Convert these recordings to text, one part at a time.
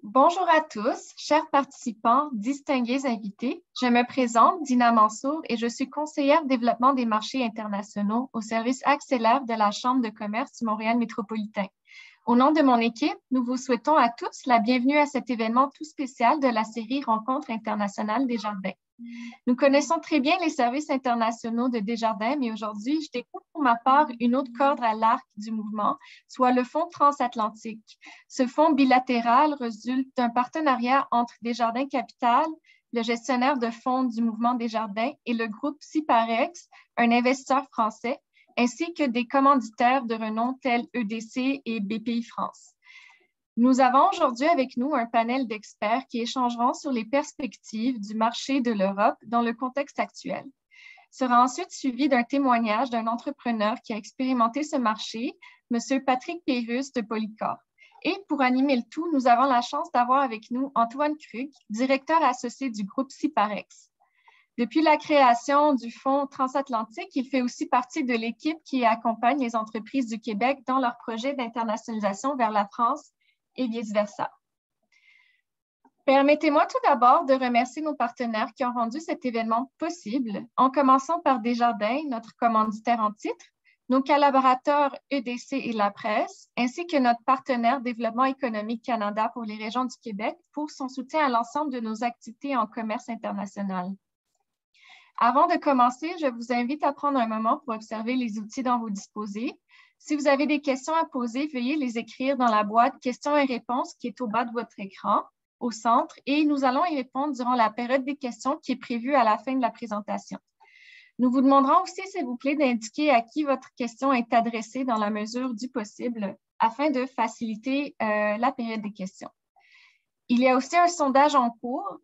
Bonjour à tous, chers participants, distingués invités. Je me présente, Dina Mansour, et je suis conseillère développement des marchés internationaux au service Accélère de la Chambre de commerce du Montréal métropolitain. Au nom de mon équipe, nous vous souhaitons à tous la bienvenue à cet événement tout spécial de la série Rencontres internationales Desjardins. Nous connaissons très bien les services internationaux de Desjardins, mais aujourd'hui, je découvre pour ma part une autre corde à l'arc du mouvement, soit le Fonds transatlantique. Ce fonds bilatéral résulte d'un partenariat entre Desjardins Capital, le gestionnaire de fonds du mouvement Desjardins, et le groupe Ciparex, un investisseur français, ainsi que des commanditaires de renom tels EDC et BPI France. Nous avons aujourd'hui avec nous un panel d'experts qui échangeront sur les perspectives du marché de l'Europe dans le contexte actuel. Sera ensuite suivi d'un témoignage d'un entrepreneur qui a expérimenté ce marché, M. Patrick Pérusse de Polycorp. Et pour animer le tout, nous avons la chance d'avoir avec nous Antoine Krug, directeur associé du groupe Ciparex. Depuis la création du Fonds transatlantique, il fait aussi partie de l'équipe qui accompagne les entreprises du Québec dans leur projet d'internationalisation vers la France et vice-versa. Permettez-moi tout d'abord de remercier nos partenaires qui ont rendu cet événement possible, en commençant par Desjardins, notre commanditaire en titre, nos collaborateurs EDC et la presse, ainsi que notre partenaire Développement économique Canada pour les régions du Québec pour son soutien à l'ensemble de nos activités en commerce international. Avant de commencer, je vous invite à prendre un moment pour observer les outils dont vous disposez. Si vous avez des questions à poser, veuillez les écrire dans la boîte questions et réponses qui est au bas de votre écran, au centre, et nous allons y répondre durant la période des questions qui est prévue à la fin de la présentation. Nous vous demanderons aussi, s'il vous plaît, d'indiquer à qui votre question est adressée dans la mesure du possible afin de faciliter la période des questions. Il y a aussi un sondage en cours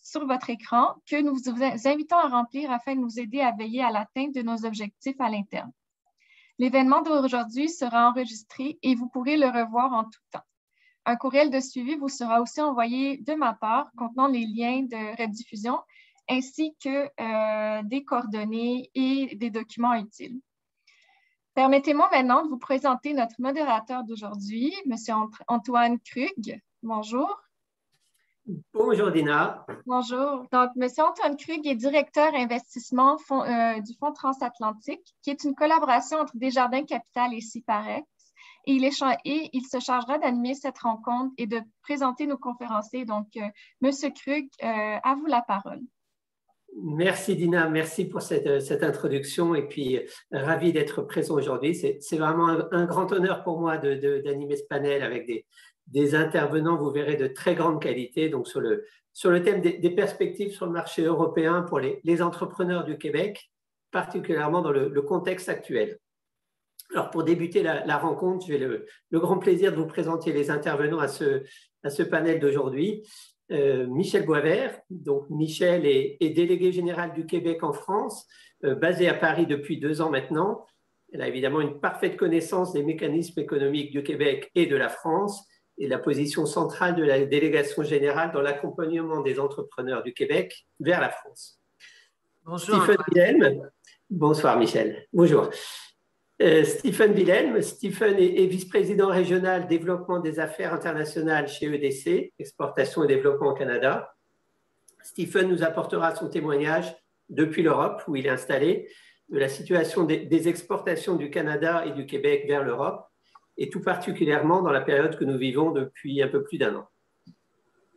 sur votre écran que nous vous invitons à remplir afin de nous aider à veiller à l'atteinte de nos objectifs à l'interne. L'événement d'aujourd'hui sera enregistré et vous pourrez le revoir en tout temps. Un courriel de suivi vous sera aussi envoyé de ma part contenant les liens de rediffusion ainsi que des coordonnées et des documents utiles. Permettez-moi maintenant de vous présenter notre modérateur d'aujourd'hui, M. Antoine Krug. Bonjour. Bonjour Dina. Bonjour. Donc, M. Antoine Krug est directeur investissement du Fonds transatlantique, qui est une collaboration entre Desjardins Capital et Ciparex. Et il se chargera d'animer cette rencontre et de présenter nos conférenciers. Donc, M. Krug, à vous la parole. Merci Dina, merci pour cette introduction et puis ravi d'être présent aujourd'hui. C'est vraiment un grand honneur pour moi d'animer ce panel avec des intervenants, vous verrez, de très grande qualité, donc sur le thème des perspectives sur le marché européen pour les entrepreneurs du Québec, particulièrement dans le contexte actuel. Alors, pour débuter la rencontre, j'ai le grand plaisir de vous présenter les intervenants à ce panel d'aujourd'hui. Michel Boisvert. Donc, Michel est délégué général du Québec en France, basé à Paris depuis 2 ans maintenant. Elle a évidemment une parfaite connaissance des mécanismes économiques du Québec et de la France et la position centrale de la délégation générale dans l'accompagnement des entrepreneurs du Québec vers la France. Bonjour. Stephen Wilhelm. Bonsoir Michel. Bonjour. Stephen Wilhelm. Stephen est vice-président régional développement des affaires internationales chez EDC, Exportation et Développement au Canada. Stephen nous apportera son témoignage depuis l'Europe, où il est installé, de la situation des exportations du Canada et du Québec vers l'Europe, et tout particulièrement dans la période que nous vivons depuis un peu plus d'1 an.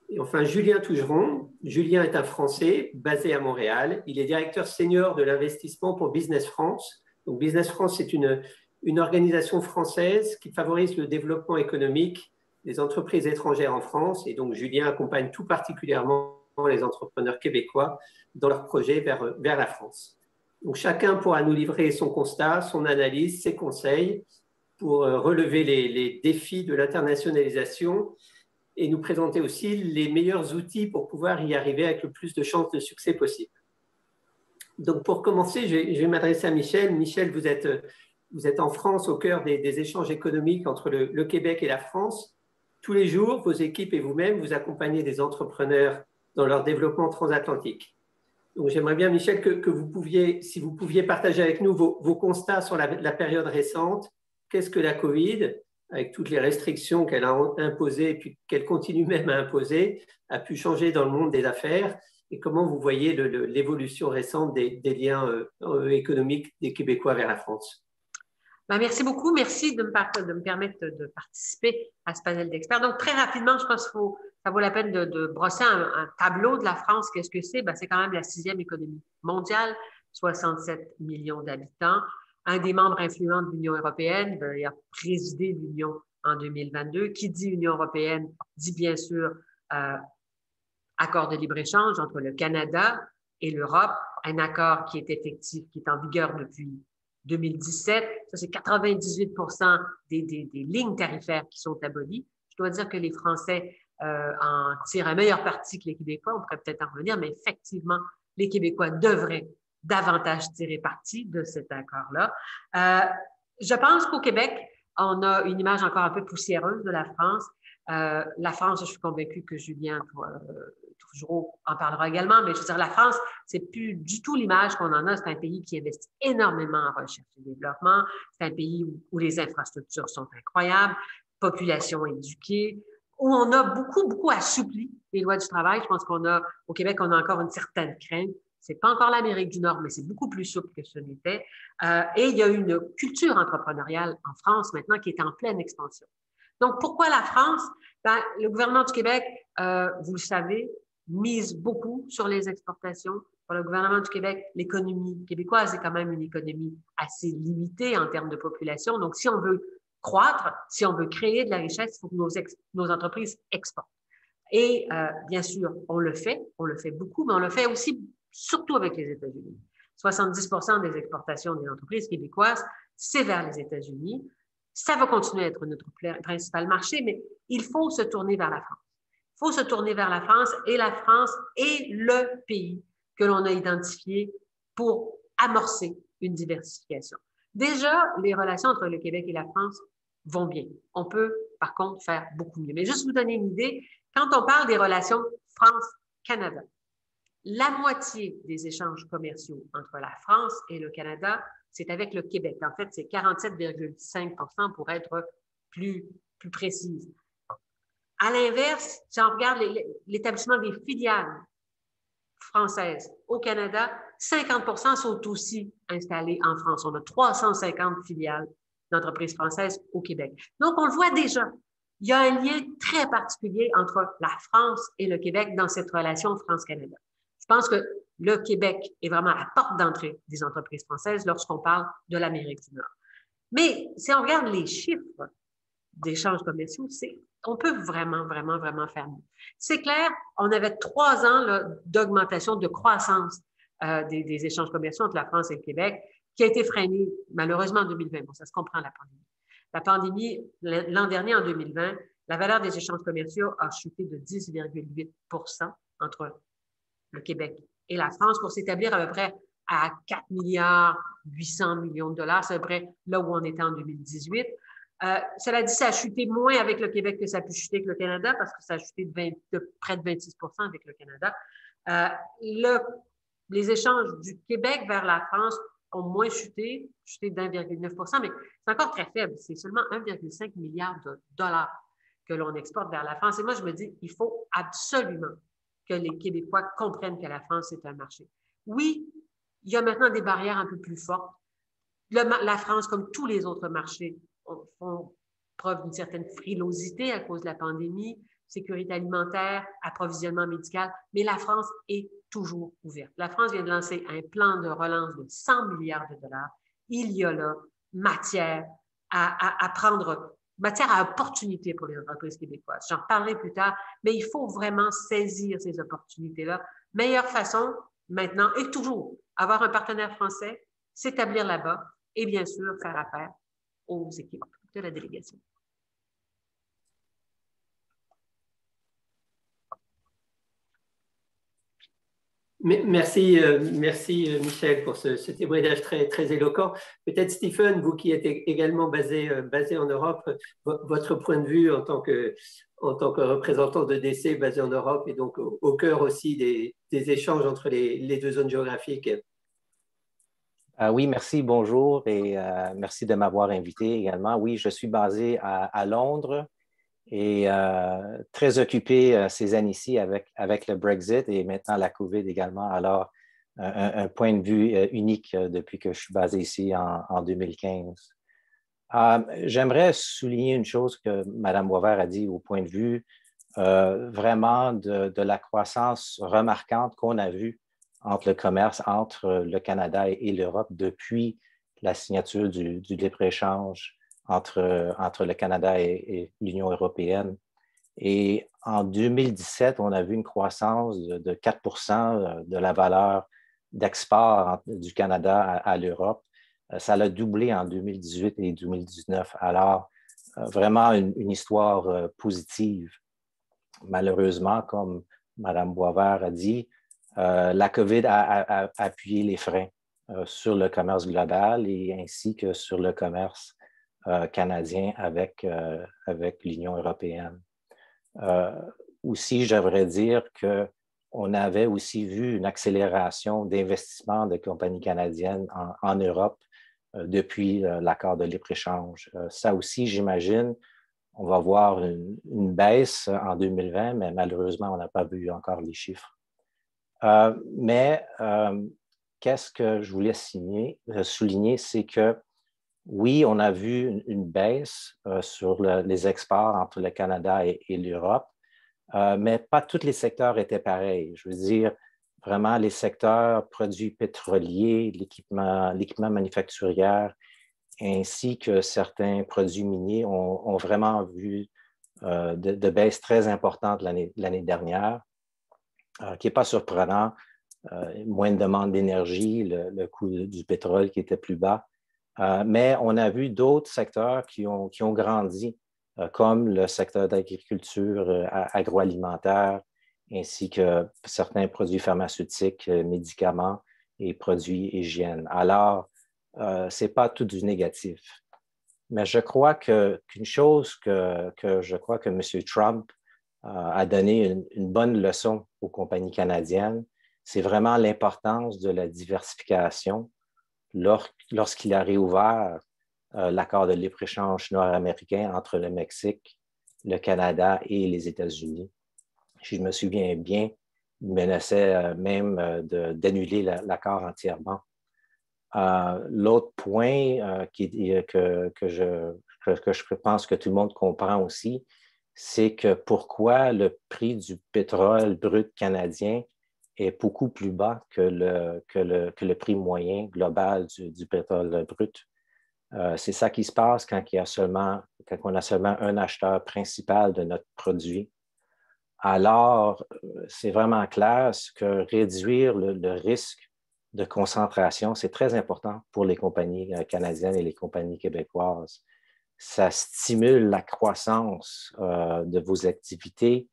Et enfin, Julien Tougeron. Julien est un Français basé à Montréal. Il est directeur senior de l'investissement pour Business France. Donc, Business France, c'est une organisation française qui favorise le développement économique des entreprises étrangères en France. Et donc, Julien accompagne tout particulièrement les entrepreneurs québécois dans leurs projets vers la France. Donc, chacun pourra nous livrer son constat, son analyse, ses conseils pour relever les défis de l'internationalisation et nous présenter aussi les meilleurs outils pour pouvoir y arriver avec le plus de chances de succès possible. Donc, pour commencer, je vais m'adresser à Michel. Michel, vous êtes en France au cœur des échanges économiques entre le Québec et la France. Tous les jours, vos équipes et vous-même, vous accompagnez des entrepreneurs dans leur développement transatlantique. Donc, j'aimerais bien, Michel, que vous pouviez, si vous pouviez partager avec nous vos constats sur la période récente. Qu'est-ce que la Covid? avec toutes les restrictions qu'elle a imposées et puis qu'elle continue même à imposer, a pu changer dans le monde des affaires? Et comment vous voyez l'évolution récente des liens économiques des Québécois vers la France? Ben, merci beaucoup. Merci de me permettre de participer à ce panel d'experts. Donc, très rapidement, je pense que ça vaut la peine de brosser un tableau de la France. Qu'est-ce que c'est? Ben, c'est quand même la 6e économie mondiale, 67 millions d'habitants. Un des membres influents de l'Union européenne, il a présidé l'Union en 2022. Qui dit Union européenne dit bien sûr accord de libre-échange entre le Canada et l'Europe, un accord qui est effectif, qui est en vigueur depuis 2017. Ça, c'est 98 des lignes tarifaires qui sont abolies. Je dois dire que les Français en tirent un meilleur parti que les Québécois. On pourrait peut-être en revenir, mais effectivement, les Québécois devraient davantage tirer parti de cet accord-là. Je pense qu'au Québec, on a une image encore un peu poussiéreuse de la France. La France, je suis convaincue que Julien toujours en parlera également, mais je veux dire, la France, c'est plus du tout l'image qu'on en a. C'est un pays qui investit énormément en recherche et développement. C'est un pays où les infrastructures sont incroyables, population éduquée, où on a beaucoup assoupli les lois du travail. Je pense au Québec, on a encore une certaine crainte. C'est pas encore l'Amérique du Nord, mais c'est beaucoup plus souple que ce n'était. Et il y a une culture entrepreneuriale en France maintenant qui est en pleine expansion. Donc, pourquoi la France? Ben, le gouvernement du Québec, vous le savez, mise beaucoup sur les exportations. Pour le gouvernement du Québec, l'économie québécoise est quand même une économie assez limitée en termes de population. Donc, si on veut croître, si on veut créer de la richesse, il faut que nos entreprises exportent. Et bien sûr, on le fait beaucoup, mais on le fait aussi surtout avec les États-Unis. 70% des exportations des entreprises québécoises, c'est vers les États-Unis. Ça va continuer à être notre principal marché, mais il faut se tourner vers la France. Il faut se tourner vers la France et la France est le pays que l'on a identifié pour amorcer une diversification. Déjà, les relations entre le Québec et la France vont bien. On peut, par contre, faire beaucoup mieux. Mais juste vous donner une idée, quand on parle des relations France-Canada, la moitié des échanges commerciaux entre la France et le Canada, c'est avec le Québec. En fait, c'est 47,5% pour être plus précise. À l'inverse, si on regarde l'établissement des filiales françaises au Canada, 50% sont aussi installés en France. On a 350 filiales d'entreprises françaises au Québec. Donc, on le voit déjà. Il y a un lien très particulier entre la France et le Québec dans cette relation France-Canada. Je pense que le Québec est vraiment la porte d'entrée des entreprises françaises lorsqu'on parle de l'Amérique du Nord. Mais si on regarde les chiffres d'échanges commerciaux, on peut vraiment faire mieux. C'est clair, on avait 3 ans d'augmentation, de croissance des échanges commerciaux entre la France et le Québec, qui a été freinée malheureusement en 2020. Bon, ça se comprend, la pandémie. La pandémie, l'an dernier, en 2020, la valeur des échanges commerciaux a chuté de 10,8% entre le Québec et la France pour s'établir à peu près à 4 milliards 800 millions de dollars. C'est à peu près là où on était en 2018. Cela dit, ça a chuté moins avec le Québec que ça a pu chuter avec le Canada parce que ça a chuté de près de 26% avec le Canada. Les échanges du Québec vers la France ont moins chuté d'1,9%, mais c'est encore très faible. C'est seulement 1,5 milliard de dollars que l'on exporte vers la France. Et moi, je me dis, il faut absolument que les Québécois comprennent que la France est un marché. Oui, il y a maintenant des barrières un peu plus fortes. La France, comme tous les autres marchés, font preuve d'une certaine frilosité à cause de la pandémie, sécurité alimentaire, approvisionnement médical, mais la France est toujours ouverte. La France vient de lancer un plan de relance de 100 milliards de dollars. Il y a là matière à opportunité pour les entreprises québécoises. J'en parlerai plus tard, mais il faut vraiment saisir ces opportunités-là. Meilleure façon, maintenant et toujours, avoir un partenaire français, s'établir là-bas et bien sûr faire affaire aux équipes de la délégation. Merci Michel pour ce témoignage très éloquent. Peut-être Stephen, vous qui êtes également basé en Europe, votre point de vue en tant que représentant de DC basé en Europe et donc au cœur aussi des échanges entre les deux zones géographiques. Oui, merci, bonjour et merci de m'avoir invité également. Oui, je suis basé à Londres et très occupé ces années-ci avec le Brexit et maintenant la COVID également. Alors, un point de vue unique depuis que je suis basé ici en 2015. J'aimerais souligner une chose que Mme Boisvert a dit au point de vue vraiment de la croissance remarquante qu'on a vue entre le commerce, entre le Canada et l'Europe depuis la signature du libre-échange entre le Canada et l'Union européenne. Et en 2017, on a vu une croissance de 4 de la valeur d'export du Canada à l'Europe. Ça l'a doublé en 2018 et 2019. Alors, vraiment une histoire positive. Malheureusement, comme Mme Boisvert a dit, la COVID a appuyé les freins sur le commerce global et ainsi que sur le commerce canadien avec l'Union européenne. Aussi, j'aimerais dire qu'on avait aussi vu une accélération d'investissement de compagnies canadiennes en Europe depuis l'accord de libre-échange. Ça aussi, j'imagine, on va voir une baisse en 2020, mais malheureusement, on n'a pas vu encore les chiffres. Qu'est-ce que je voulais souligner, c'est que oui, on a vu une baisse sur les exports entre le Canada et l'Europe, mais pas tous les secteurs étaient pareils. Je veux dire, vraiment, les secteurs produits pétroliers, l'équipement manufacturier, ainsi que certains produits miniers ont vraiment vu de baisses très importantes l'année dernière, qui n'est pas surprenant. Moins de demande d'énergie, le coût du pétrole qui était plus bas. Mais on a vu d'autres secteurs qui ont grandi, comme le secteur d'agriculture agroalimentaire, ainsi que certains produits pharmaceutiques, médicaments et produits hygiène. Alors, ce n'est pas tout du négatif. Mais je crois qu'une chose que je crois que M. Trump a donné une bonne leçon aux compagnies canadiennes, c'est vraiment l'importance de la diversification lorsqu'il a réouvert l'accord de libre-échange nord-américain entre le Mexique, le Canada et les États-Unis. Si je me souviens bien, il menaçait même d'annuler l'accord entièrement. L'autre point que je pense que tout le monde comprend aussi, c'est que pourquoi le prix du pétrole brut canadien est beaucoup plus bas que le prix moyen global du pétrole brut. C'est ça qui se passe quand on a seulement un acheteur principal de notre produit. Alors, c'est vraiment clair que réduire le risque de concentration, c'est très important pour les compagnies canadiennes et les compagnies québécoises. Ça stimule la croissance de vos activités,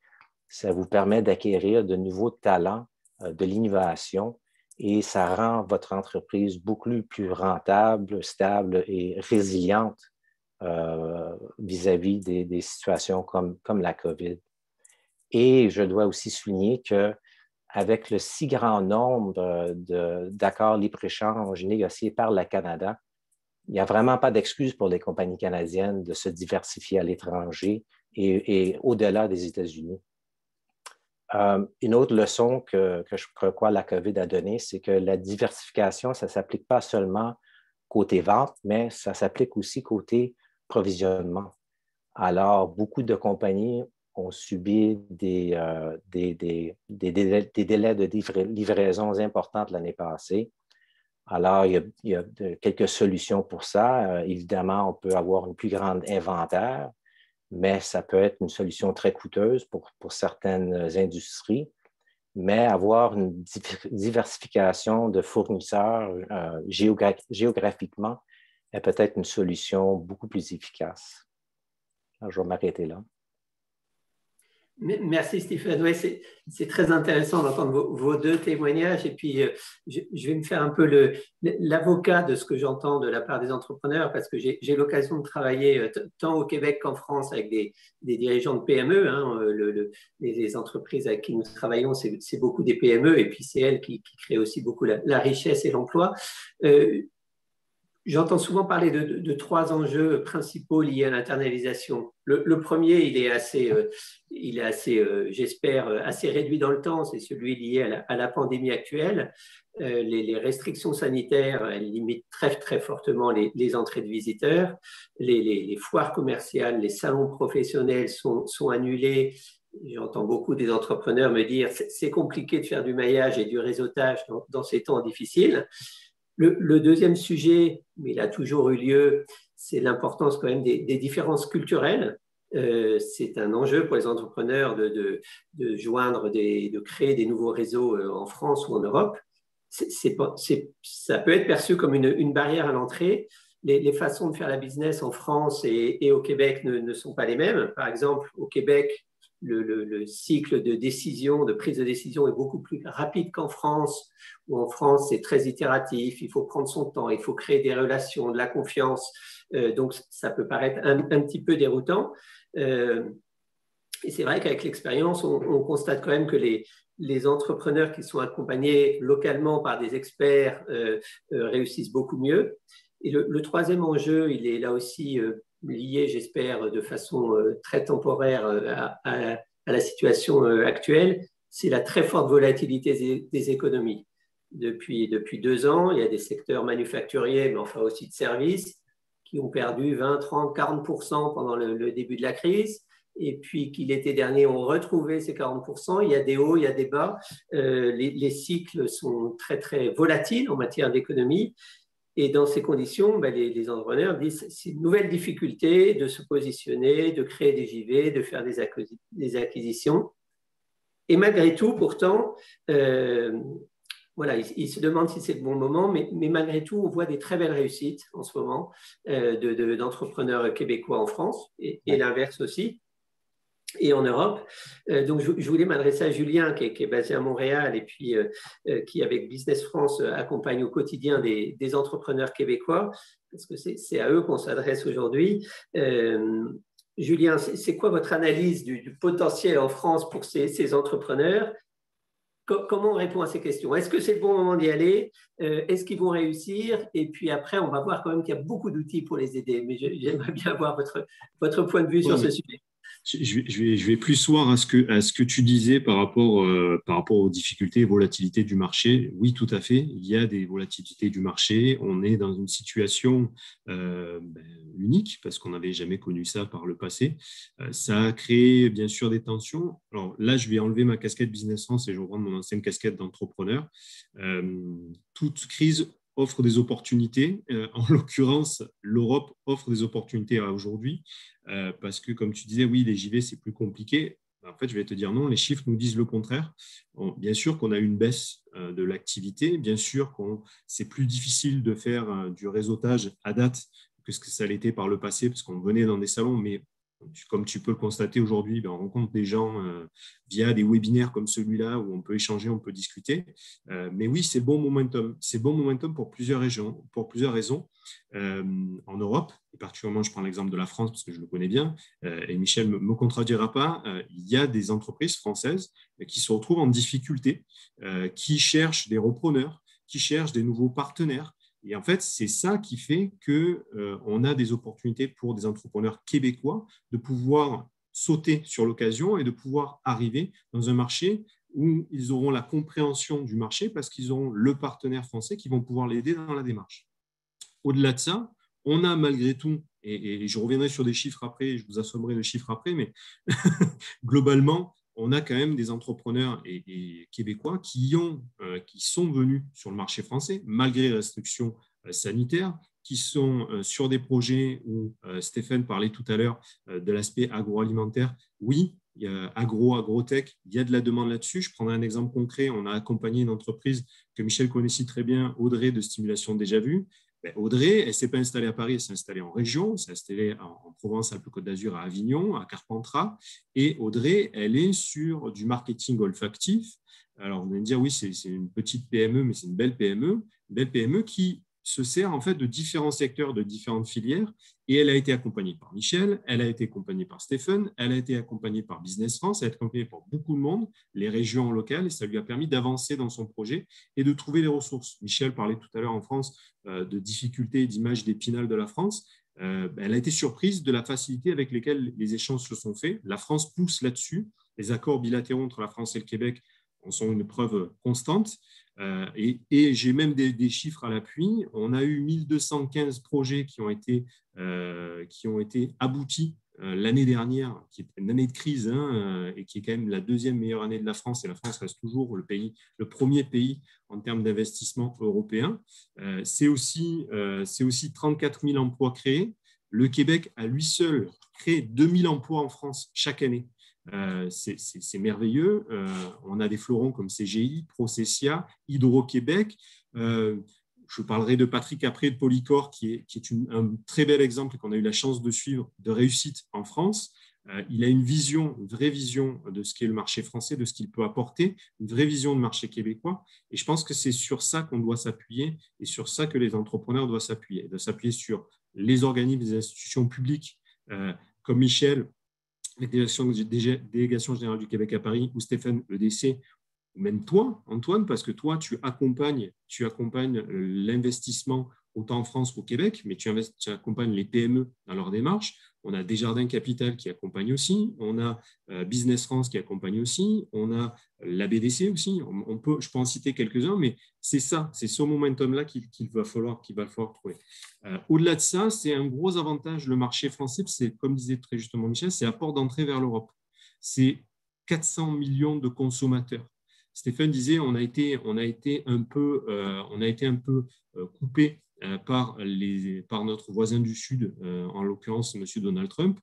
ça vous permet d'acquérir de nouveaux talents, de l'innovation, et ça rend votre entreprise beaucoup plus rentable, stable et résiliente vis-à-vis des situations comme la COVID. Et je dois aussi souligner qu'avec le si grand nombre d'accords libre-échange négociés par le Canada, il n'y a vraiment pas d'excuse pour les compagnies canadiennes de se diversifier à l'étranger et au-delà des États-Unis. Une autre leçon que je crois la COVID a donnée, c'est que la diversification, ça ne s'applique pas seulement côté vente, mais ça s'applique aussi côté provisionnement. Alors, beaucoup de compagnies ont subi des délais de livraison importants l'année passée. Alors, il y a quelques solutions pour ça. Évidemment, on peut avoir une plus grande inventaire, mais ça peut être une solution très coûteuse pour certaines industries. Mais avoir une diversification de fournisseurs géographiquement est peut-être une solution beaucoup plus efficace. Alors, je vais m'arrêter là. Merci Stephen. Ouais, c'est très intéressant d'entendre vos deux témoignages et puis je vais me faire un peu l'avocat de ce que j'entends de la part des entrepreneurs parce que j'ai l'occasion de travailler tant au Québec qu'en France avec des dirigeants de PME. Hein, les entreprises avec qui nous travaillons, c'est beaucoup des PME et puis c'est elles qui créent aussi beaucoup la richesse et l'emploi. J'entends souvent parler de trois enjeux principaux liés à l'internalisation. Le premier, il est assez, j'espère, assez réduit dans le temps, c'est celui lié à la pandémie actuelle. Les restrictions sanitaires, elles limitent très, très fortement les entrées de visiteurs. Les foires commerciales, les salons professionnels sont annulés. J'entends beaucoup des entrepreneurs me dire c'est compliqué de faire du maillage et du réseautage dans ces temps difficiles. Le deuxième sujet, mais il a toujours eu lieu, c'est l'importance quand même des différences culturelles. C'est un enjeu pour les entrepreneurs de joindre, de créer des nouveaux réseaux en France ou en Europe. Ça peut être perçu comme une barrière à l'entrée. Les façons de faire la business en France et au Québec ne sont pas les mêmes. Par exemple, au Québec, le cycle de décision, de prise de décision est beaucoup plus rapide qu'en France, où en France, c'est très itératif, il faut prendre son temps, il faut créer des relations, de la confiance. Donc, ça peut paraître un petit peu déroutant. Et c'est vrai qu'avec l'expérience, on constate quand même que les entrepreneurs qui sont accompagnés localement par des experts réussissent beaucoup mieux. Et le troisième enjeu, il est là aussi lié, j'espère, de façon très temporaire à la situation actuelle, c'est la très forte volatilité des économies. Depuis 2 ans, il y a des secteurs manufacturiers, mais enfin aussi de services, qui ont perdu 20, 30, 40% pendant le début de la crise. Et puis qui l'été dernier ont retrouvé ces 40%. Il y a des hauts, il y a des bas. Les cycles sont très, très volatiles en matière d'économie. Et dans ces conditions, les entrepreneurs disent c'est une nouvelle difficulté de se positionner, de créer des JV, de faire des acquisitions. Et malgré tout, pourtant, voilà, ils se demandent si c'est le bon moment, mais malgré tout, on voit des très belles réussites en ce moment d'entrepreneurs québécois en France et l'inverse aussi. Et en Europe. Donc, je voulais m'adresser à Julien, qui est basé à Montréal et puis qui, avec Business France, accompagne au quotidien des entrepreneurs québécois, parce que c'est à eux qu'on s'adresse aujourd'hui. Julien, c'est quoi votre analyse du potentiel en France pour ces entrepreneurs? Comment on répond à ces questions? Est-ce que c'est le bon moment d'y aller? Est-ce qu'ils vont réussir? Et puis après, on va voir quand même qu'il y a beaucoup d'outils pour les aider. Mais j'aimerais bien avoir votre point de vue sur ce sujet. Je vais plus soir à ce que tu disais par rapport aux difficultés et volatilités du marché. Oui, tout à fait. Il y a des volatilités du marché. On est dans une situation unique parce qu'on n'avait jamais connu ça par le passé. Ça a créé bien sûr des tensions. Alors là, je vais enlever ma casquette Business France et je vais reprendre mon ancienne casquette d'entrepreneur. Toute crise offre des opportunités. En l'occurrence, l'Europe offre des opportunités aujourd'hui parce que, comme tu disais, oui, les JV, c'est plus compliqué. En fait, je vais te dire non, les chiffres nous disent le contraire. Bien sûr qu'on a une baisse de l'activité, bien sûr que c'est plus difficile de faire du réseautage à date que ce que ça l'était par le passé, parce qu'on venait dans des salons, mais comme tu peux le constater aujourd'hui, on rencontre des gens via des webinaires comme celui-là où on peut échanger, on peut discuter. Mais oui, c'est bon momentum. C'est bon momentum pour plusieurs raisons. En Europe, et particulièrement, je prends l'exemple de la France parce que je le connais bien, et Michel ne me contredira pas, il y a des entreprises françaises qui se retrouvent en difficulté, qui cherchent des repreneurs, qui cherchent des nouveaux partenaires. Et en fait, c'est ça qui fait qu'on a des opportunités pour des entrepreneurs québécois de pouvoir sauter sur l'occasion et de pouvoir arriver dans un marché où ils auront la compréhension du marché parce qu'ils auront le partenaire français qui vont pouvoir l'aider dans la démarche. Au-delà de ça, on a malgré tout, et je reviendrai sur des chiffres après, je vous assommerai de chiffres après, mais globalement, on a quand même des entrepreneurs et québécois qui sont venus sur le marché français, malgré les restrictions sanitaires, qui sont sur des projets où Stéphane parlait tout à l'heure de l'aspect agroalimentaire. Oui, il y a agrotech, il y a de la demande là-dessus. Je prendrai un exemple concret. On a accompagné une entreprise que Michel connaissait très bien, Audrey de Stimulation Déjà Vu. Audrey, elle ne s'est pas installée à Paris, elle s'est installée en région, elle s'est installée en Provence-Alpes-Côte d'Azur, à Avignon, à Carpentras. Et Audrey, elle est sur du marketing olfactif. Alors, on va me dire, oui, c'est une petite PME, mais c'est une belle PME qui se sert en fait de différents secteurs, de différentes filières, et elle a été accompagnée par Michel, elle a été accompagnée par Stéphane, elle a été accompagnée par Business France, elle a été accompagnée par beaucoup de monde, les régions locales, et ça lui a permis d'avancer dans son projet et de trouver les ressources. Michel parlait tout à l'heure en France de difficultés et d'images d'Épinal de la France. Elle a été surprise de la facilité avec laquelle les échanges se sont faits. La France pousse là-dessus. Les accords bilatéraux entre la France et le Québec en sont une preuve constante. Et j'ai même des chiffres à l'appui. On a eu 1215 projets qui ont été aboutis l'année dernière, qui est une année de crise et qui est quand même la deuxième meilleure année de la France. Et la France reste toujours le premier pays en termes d'investissement européen. C'est aussi 34 000 emplois créés. Le Québec, à lui seul, crée 2 000 emplois en France chaque année. C'est merveilleux. On a des fleurons comme CGI, Processia, Hydro-Québec. Je parlerai de Patrick après, de Polycor, qui est un très bel exemple qu'on a eu la chance de suivre de réussite en France. Il a une vraie vision de ce qu'est le marché français, de ce qu'il peut apporter, une vraie vision de marché québécois. Et je pense que c'est sur ça qu'on doit s'appuyer et sur ça que les entrepreneurs doivent s'appuyer. Ils doivent s'appuyer sur les organismes, les institutions publiques comme Michel, la délégation générale du Québec à Paris, ou Stéphane, EDC, ou même toi, Antoine, parce que toi, tu accompagnes l'investissement autant en France qu'au Québec, mais tu accompagnes les PME dans leur démarche. On a Desjardins Capital qui accompagne aussi, on a Business France qui accompagne aussi, on a la BDC aussi. Je peux en citer quelques-uns, mais c'est ce momentum-là qu'il va falloir trouver. Au-delà de ça, c'est un gros avantage, le marché français, c'est, comme disait très justement Michel, c'est la porte d'entrée vers l'Europe. C'est 400 millions de consommateurs. Stéphane disait, on a été un peu coupé par notre voisin du Sud, en l'occurrence M. Donald Trump,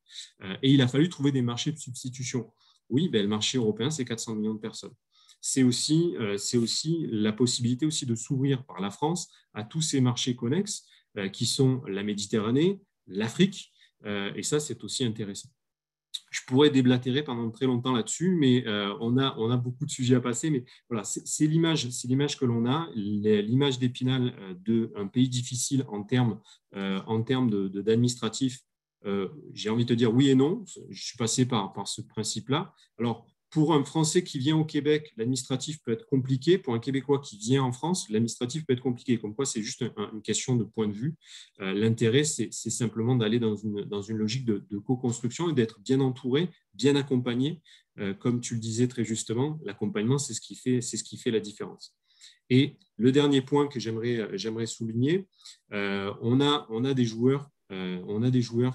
et il a fallu trouver des marchés de substitution. Oui, le marché européen, c'est 400 millions de personnes. C'est aussi la possibilité aussi de s'ouvrir par la France à tous ces marchés connexes qui sont la Méditerranée, l'Afrique, et ça, c'est aussi intéressant. Je pourrais déblatérer pendant très longtemps là-dessus, mais on a beaucoup de sujets à passer. Mais voilà, c'est l'image que l'on a, l'image d'Épinal d'un pays difficile en termes d'administratif. J'ai envie de te dire oui et non. Je suis passé par ce principe-là. Alors, pour un Français qui vient au Québec, l'administratif peut être compliqué. Pour un Québécois qui vient en France, l'administratif peut être compliqué. Comme quoi, c'est juste une question de point de vue. L'intérêt, c'est simplement d'aller dans une logique de co-construction et d'être bien entouré, bien accompagné. Comme tu le disais très justement, l'accompagnement, c'est ce qui fait la différence. Et le dernier point que j'aimerais souligner, on a des joueurs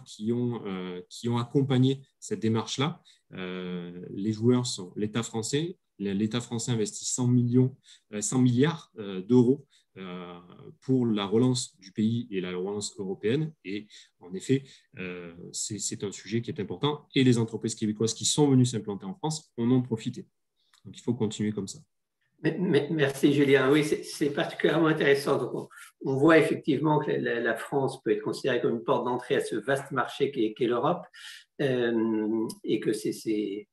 qui ont accompagné cette démarche-là. Les joueurs sont l'État français. L'État français investit 100 milliards d'euros pour la relance du pays et la relance européenne. Et en effet, c'est un sujet qui est important. Et les entreprises québécoises qui sont venues s'implanter en France en ont profité. Donc, il faut continuer comme ça. Merci Julien. Oui, c'est particulièrement intéressant. Donc, on voit effectivement que la France peut être considérée comme une porte d'entrée à ce vaste marché qu'est l'Europe, et que c'est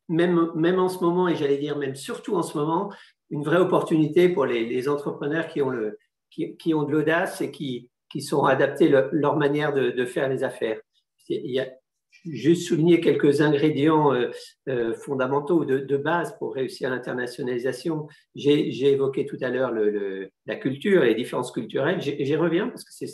même en ce moment, et j'allais dire même surtout en ce moment, une vraie opportunité pour les entrepreneurs qui ont de l'audace et qui sont adaptés leur manière de faire les affaires. Il y a juste souligner quelques ingrédients fondamentaux de base pour réussir l'internationalisation. J'ai évoqué tout à l'heure la culture et les différences culturelles. J'y reviens parce que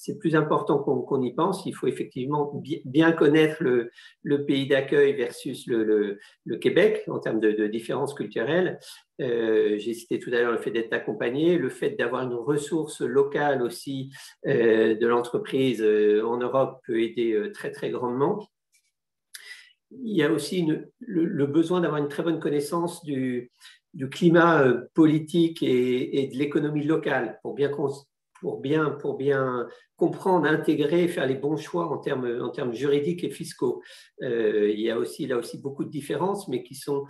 c'est plus important qu'on y pense. Il faut effectivement bien connaître le pays d'accueil versus le Québec en termes de différences culturelles. J'ai cité tout à l'heure le fait d'être accompagné, le fait d'avoir une ressource locale aussi de l'entreprise en Europe peut aider très, très grandement. Il y a aussi le besoin d'avoir une très bonne connaissance du climat politique et de l'économie locale pour bien comprendre, intégrer, faire les bons choix en termes juridiques et fiscaux. Il y a aussi là aussi beaucoup de différences, mais qui sont,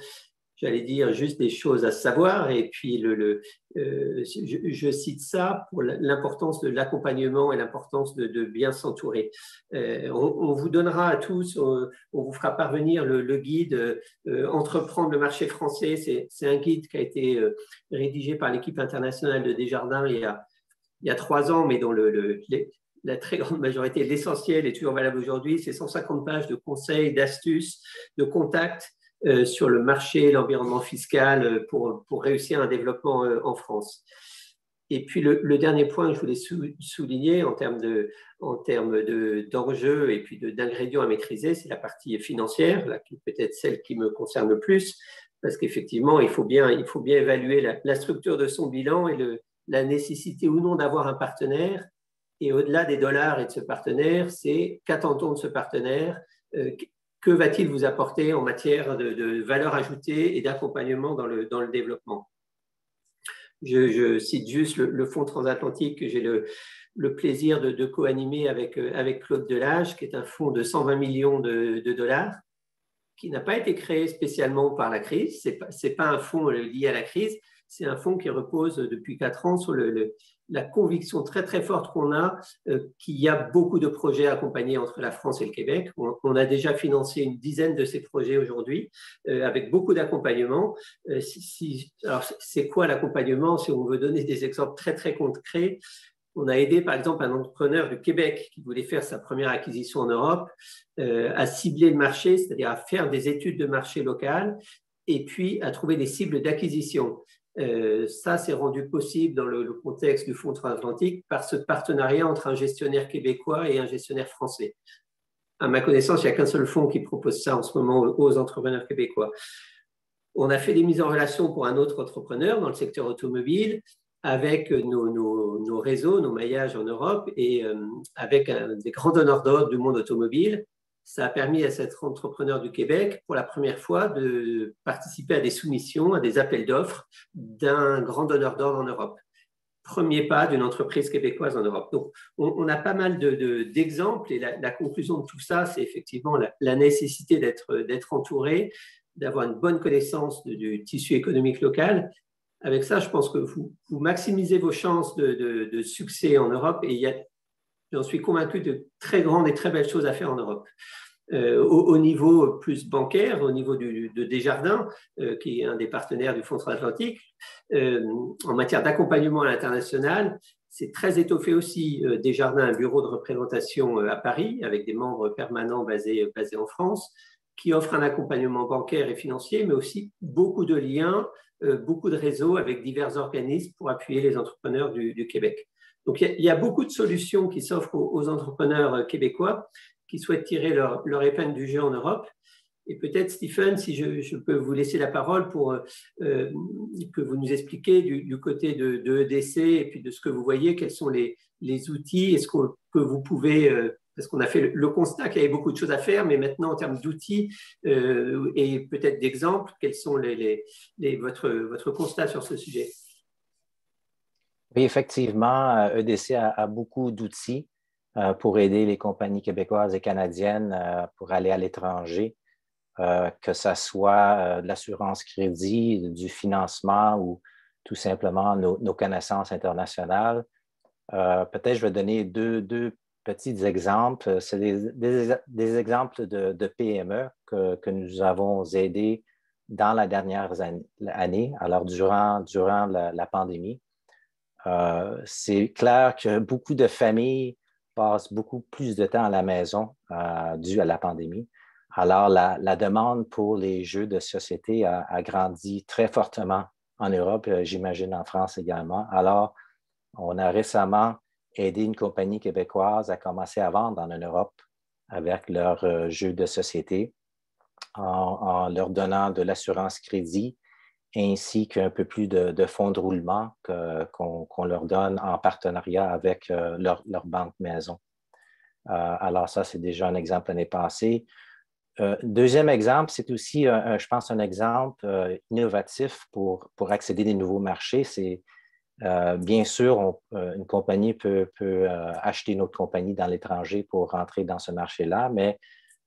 j'allais dire, juste des choses à savoir. Et puis, je cite ça pour l'importance de l'accompagnement et l'importance de bien s'entourer. On vous donnera à tous, on vous fera parvenir le guide Entreprendre le marché français. C'est un guide qui a été rédigé par l'équipe internationale de Desjardins il y a il y a 3 ans, mais dont la très grande majorité, l'essentiel est toujours valable aujourd'hui, c'est 150 pages de conseils, d'astuces, de contacts sur le marché, l'environnement fiscal pour réussir un développement en France. Et puis le dernier point que je voulais souligner en termes d'enjeux et puis d'ingrédients à maîtriser, c'est la partie financière, là, qui est peut-être celle qui me concerne le plus, parce qu'effectivement, il faut bien évaluer la structure de son bilan et la nécessité ou non d'avoir un partenaire. Et au-delà des dollars et de ce partenaire, c'est qu'attend-on de ce partenaire, que va-t-il vous apporter en matière de valeur ajoutée et d'accompagnement dans le développement. Je cite juste le Fonds transatlantique que j'ai le plaisir de co-animer avec Claude Delage, qui est un fonds de 120 millions de dollars, qui n'a pas été créé spécialement par la crise. Ce n'est pas un fonds lié à la crise, c'est un fonds qui repose depuis 4 ans sur la conviction très très forte qu'on a qu'il y a beaucoup de projets accompagnés entre la France et le Québec. On a déjà financé une dizaine de ces projets aujourd'hui avec beaucoup d'accompagnement. Alors, c'est quoi l'accompagnement? Si on veut donner des exemples très très concrets, on a aidé par exemple un entrepreneur du Québec qui voulait faire sa première acquisition en Europe à cibler le marché, c'est-à-dire à faire des études de marché local et puis à trouver des cibles d'acquisition. Ça, c'est rendu possible dans le contexte du Fonds transatlantique par ce partenariat entre un gestionnaire québécois et un gestionnaire français. À ma connaissance, il n'y a qu'un seul fonds qui propose ça en ce moment aux entrepreneurs québécois. On a fait des mises en relation pour un autre entrepreneur dans le secteur automobile avec nos réseaux, nos maillages en Europe et avec des grands donneurs d'ordre du monde automobile. Ça a permis à cet entrepreneur du Québec, pour la première fois, de participer à des soumissions, à des appels d'offres d'un grand donneur d'ordre en Europe. Premier pas d'une entreprise québécoise en Europe. Donc, on a pas mal d'exemples et la conclusion de tout ça, c'est effectivement la nécessité d'être entouré, d'avoir une bonne connaissance du tissu économique local. Avec ça, je pense que vous maximisez vos chances de succès en Europe et j'en suis convaincu de très grandes et très belles choses à faire en Europe. Au niveau plus bancaire, au niveau de Desjardins, qui est un des partenaires du Fonds transatlantique, en matière d'accompagnement à l'international, c'est très étoffé aussi. Desjardins a un bureau de représentation à Paris avec des membres permanents basés en France qui offre un accompagnement bancaire et financier, mais aussi beaucoup de liens, beaucoup de réseaux avec divers organismes pour appuyer les entrepreneurs du Québec. Donc, il y a beaucoup de solutions qui s'offrent aux entrepreneurs québécois qui souhaitent tirer leur épingle du jeu en Europe. Et peut-être, Stephen, si je peux vous laisser la parole pour que vous nous expliquiez du côté de EDC et puis de ce que vous voyez, quels sont les outils, est-ce que vous pouvez, parce qu'on a fait le constat qu'il y avait beaucoup de choses à faire, mais maintenant en termes d'outils et peut-être d'exemples, quels sont votre constat sur ce sujet? Oui, effectivement, EDC a beaucoup d'outils pour aider les compagnies québécoises et canadiennes pour aller à l'étranger, que ce soit de l'assurance crédit, du financement ou tout simplement nos connaissances internationales. Peut-être je vais donner deux petits exemples. C'est des exemples de PME que nous avons aidés dans la dernière année, alors durant la pandémie. C'est clair que beaucoup de familles passent beaucoup plus de temps à la maison dû à la pandémie. Alors, la demande pour les jeux de société a grandi très fortement en Europe, j'imagine en France également. Alors, on a récemment aidé une compagnie québécoise à commencer à vendre en Europe avec leurs jeux de société en leur donnant de l'assurance crédit ainsi qu'un peu plus de fonds de roulement qu'on leur donne en partenariat avec leur banque maison. Alors ça, c'est déjà un exemple l'année passée. Deuxième exemple, c'est aussi, je pense, un exemple innovatif pour accéder à des nouveaux marchés. C'est bien sûr, une compagnie peut acheter une autre compagnie dans l'étranger pour rentrer dans ce marché-là, mais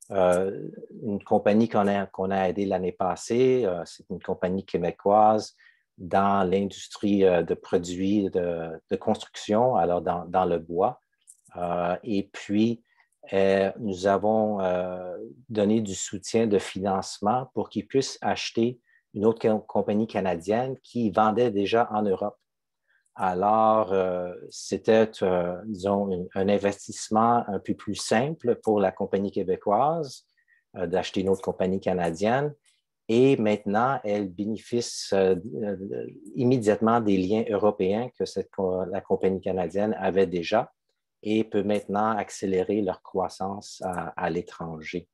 une compagnie qu'on a aidée l'année passée, c'est une compagnie québécoise dans l'industrie de produits de construction, alors dans le bois. Et puis, nous avons donné du soutien de financement pour qu'ils puissent acheter une autre compagnie canadienne qui vendait déjà en Europe. Alors, c'était, disons, un investissement un peu plus simple pour la compagnie québécoise d'acheter une autre compagnie canadienne. Et maintenant, elle bénéficie immédiatement des liens européens que la compagnie canadienne avait déjà et peut maintenant accélérer leur croissance à l'étranger.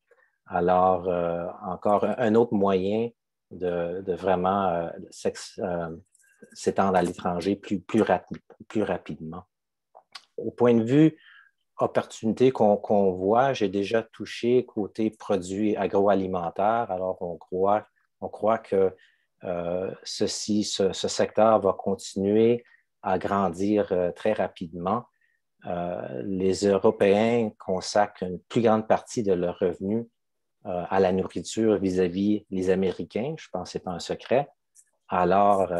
Alors, encore un autre moyen de vraiment s'étendre à l'étranger plus rapidement. Au point de vue opportunité qu'on voit, j'ai déjà touché côté produits agroalimentaires. Alors, on croit que ce secteur va continuer à grandir très rapidement. Les Européens consacrent une plus grande partie de leurs revenus à la nourriture vis-à-vis les Américains. Je pense que ce n'est pas un secret. Alors,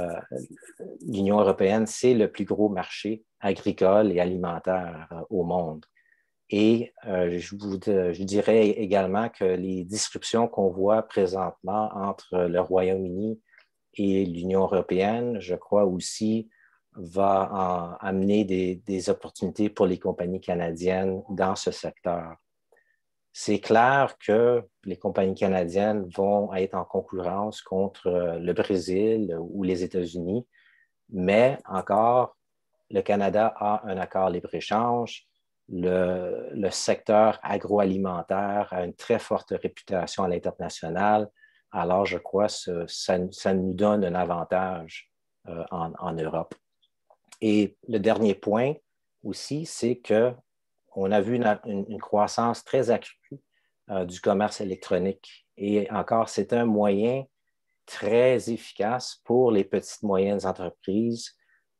l'Union européenne, c'est le plus gros marché agricole et alimentaire au monde. Et je dirais également que les disruptions qu'on voit présentement entre le Royaume-Uni et l'Union européenne, je crois aussi, va amener des opportunités pour les compagnies canadiennes dans ce secteur. C'est clair que les compagnies canadiennes vont être en concurrence contre le Brésil ou les États-Unis, mais encore, le Canada a un accord libre-échange. Le secteur agroalimentaire a une très forte réputation à l'international. Alors, je crois que ça nous donne un avantage en Europe. Et le dernier point aussi, c'est qu'on a vu une croissance très accrue du commerce électronique. Et encore, c'est un moyen très efficace pour les petites et moyennes entreprises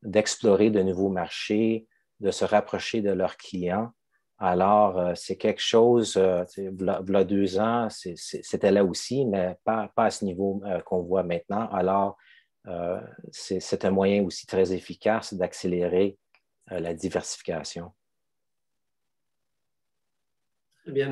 d'explorer de nouveaux marchés, de se rapprocher de leurs clients. Alors, c'est quelque chose, il y a 2 ans, c'était là aussi, mais pas à ce niveau qu'on voit maintenant. Alors, c'est un moyen aussi très efficace d'accélérer la diversification. Très bien,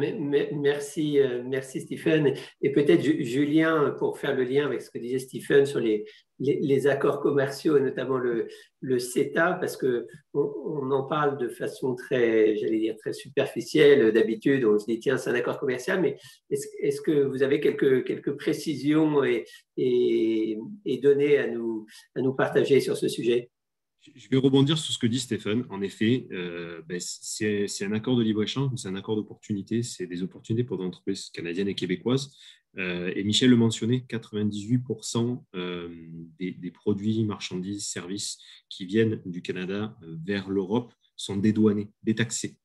merci, merci Stephen. Et peut-être Julien, pour faire le lien avec ce que disait Stephen sur les accords commerciaux, et notamment le CETA, parce qu'on en parle de façon très, j'allais dire, très superficielle d'habitude. On se dit, tiens, c'est un accord commercial, mais est-ce que vous avez quelques précisions et données à nous partager sur ce sujet? Je vais rebondir sur ce que dit Stéphane. En effet, c'est un accord de libre-échange, c'est un accord d'opportunité, c'est des opportunités pour des entreprises canadiennes et québécoises. Et Michel le mentionnait, 98% des produits, marchandises, services qui viennent du Canada vers l'Europe sont dédouanés, détaxés.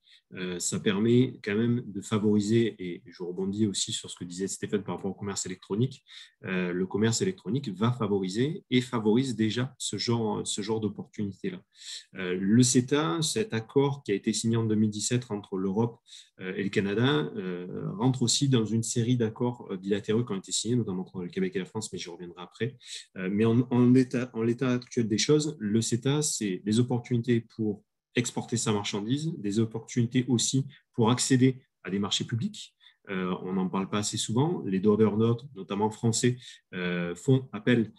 Ça permet quand même de favoriser, et je rebondis aussi sur ce que disait Stéphane par rapport au commerce électronique, le commerce électronique va favoriser et favorise déjà ce genre d'opportunités-là. Le CETA, cet accord qui a été signé en 2017 entre l'Europe et le Canada, rentre aussi dans une série d'accords bilatéraux qui ont été signés, notamment entre le Québec et la France, mais j'y reviendrai après. Mais en l'état actuel des choses, le CETA, c'est des opportunités pour exporter sa marchandise, des opportunités aussi pour accéder à des marchés publics. On n'en parle pas assez souvent. Les donneurs d'ordre, notamment français, font appel,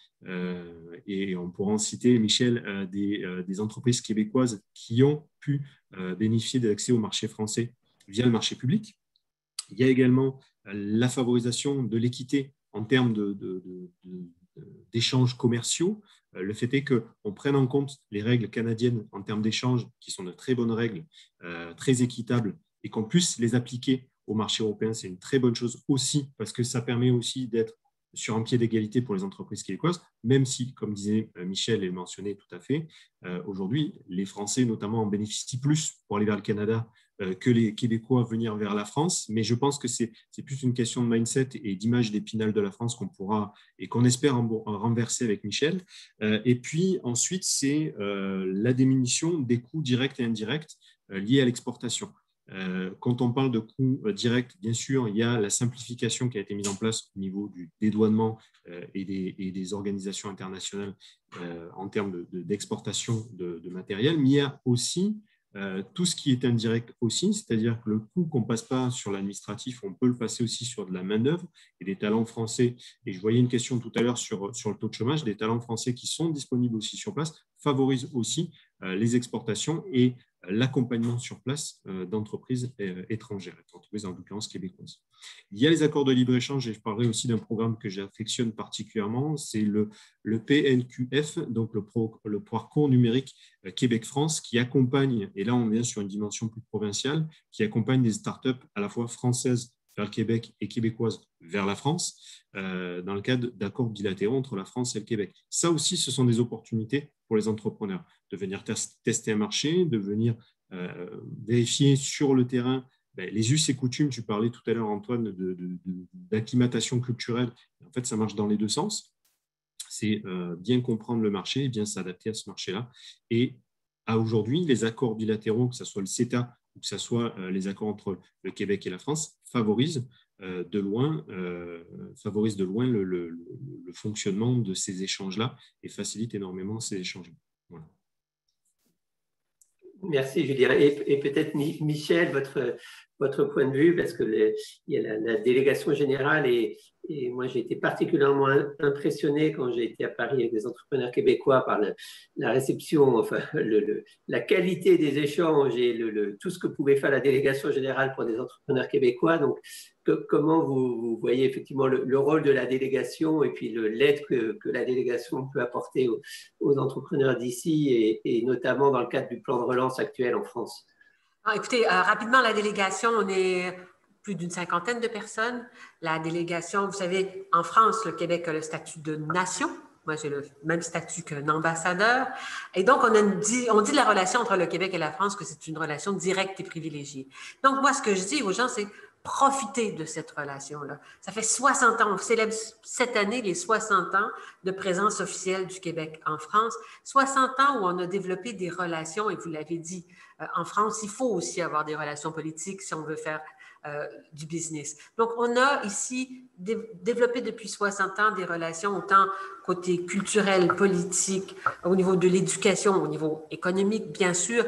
et on pourra en citer, Michel, des entreprises québécoises qui ont pu bénéficier de l'accès au marché français via le marché public. Il y a également la favorisation de l'équité en termes d'échanges commerciaux. Le fait est qu'on prenne en compte les règles canadiennes en termes d'échange, qui sont de très bonnes règles, très équitables, et qu'on puisse les appliquer au marché européen, c'est une très bonne chose aussi, parce que ça permet aussi d'être sur un pied d'égalité pour les entreprises québécoises, même si, comme disait Michel et le mentionnait tout à fait, aujourd'hui, les Français notamment en bénéficient plus pour aller vers le Canada que les Québécois venir vers la France. Mais je pense que c'est plus une question de mindset et d'image d'Épinal de la France qu'on pourra et qu'on espère renverser avec Michel. Et puis ensuite, c'est la diminution des coûts directs et indirects liés à l'exportation. Quand on parle de coûts directs, bien sûr, il y a la simplification qui a été mise en place au niveau du dédouanement et des organisations internationales en termes d'exportation de matériel, mais il y a aussi tout ce qui est indirect aussi, c'est-à-dire que le coût qu'on ne passe pas sur l'administratif, on peut le passer aussi sur de la main-d'œuvre et des talents français. Et je voyais une question tout à l'heure sur le taux de chômage, des talents français qui sont disponibles aussi sur place favorise aussi les exportations et l'accompagnement sur place d'entreprises étrangères, d'entreprises en l'occurrence québécoises. Il y a les accords de libre-échange et je parlerai aussi d'un programme que j'affectionne particulièrement, c'est le PNQF, donc le parcours numérique Québec-France, qui accompagne, et là on vient sur une dimension plus provinciale, qui accompagne des startups à la fois françaises vers le Québec et québécoises vers la France, dans le cadre d'accords bilatéraux entre la France et le Québec. Ça aussi, ce sont des opportunités pour les entrepreneurs, de venir tester un marché, de venir vérifier sur le terrain les us et coutumes. Tu parlais tout à l'heure, Antoine, d'acclimatation culturelle. En fait, ça marche dans les deux sens. C'est bien comprendre le marché et bien s'adapter à ce marché-là. Et à aujourd'hui, les accords bilatéraux, que ce soit le CETA ou que ce soit les accords entre le Québec et la France, favorisent de loin le fonctionnement de ces échanges-là et facilitent énormément ces échanges. Voilà. Merci, Julien. Et peut-être, Michel, votre point de vue, parce que il y a la délégation générale et moi, j'ai été particulièrement impressionné quand j'ai été à Paris avec des entrepreneurs québécois par la réception, enfin, la qualité des échanges et tout ce que pouvait faire la délégation générale pour des entrepreneurs québécois. Donc, comment vous voyez effectivement le rôle de la délégation et puis l'aide que la délégation peut apporter aux entrepreneurs d'ici et notamment dans le cadre du plan de relance actuel en France? Écoutez, rapidement, la délégation, on est plus d'une 50aine de personnes. La délégation, vous savez, en France, le Québec a le statut de nation. Moi, j'ai le même statut qu'un ambassadeur. Et donc, on dit de la relation entre le Québec et la France que c'est une relation directe et privilégiée. Donc, moi, ce que je dis aux gens, c'est profiter de cette relation-là. Ça fait 60 ans, on célèbre cette année les 60 ans de présence officielle du Québec en France. 60 ans où on a développé des relations, et vous l'avez dit, en France, il faut aussi avoir des relations politiques si on veut faire du business. Donc, on a ici développé depuis 60 ans des relations autant côté culturel, politique, au niveau de l'éducation, au niveau économique, bien sûr.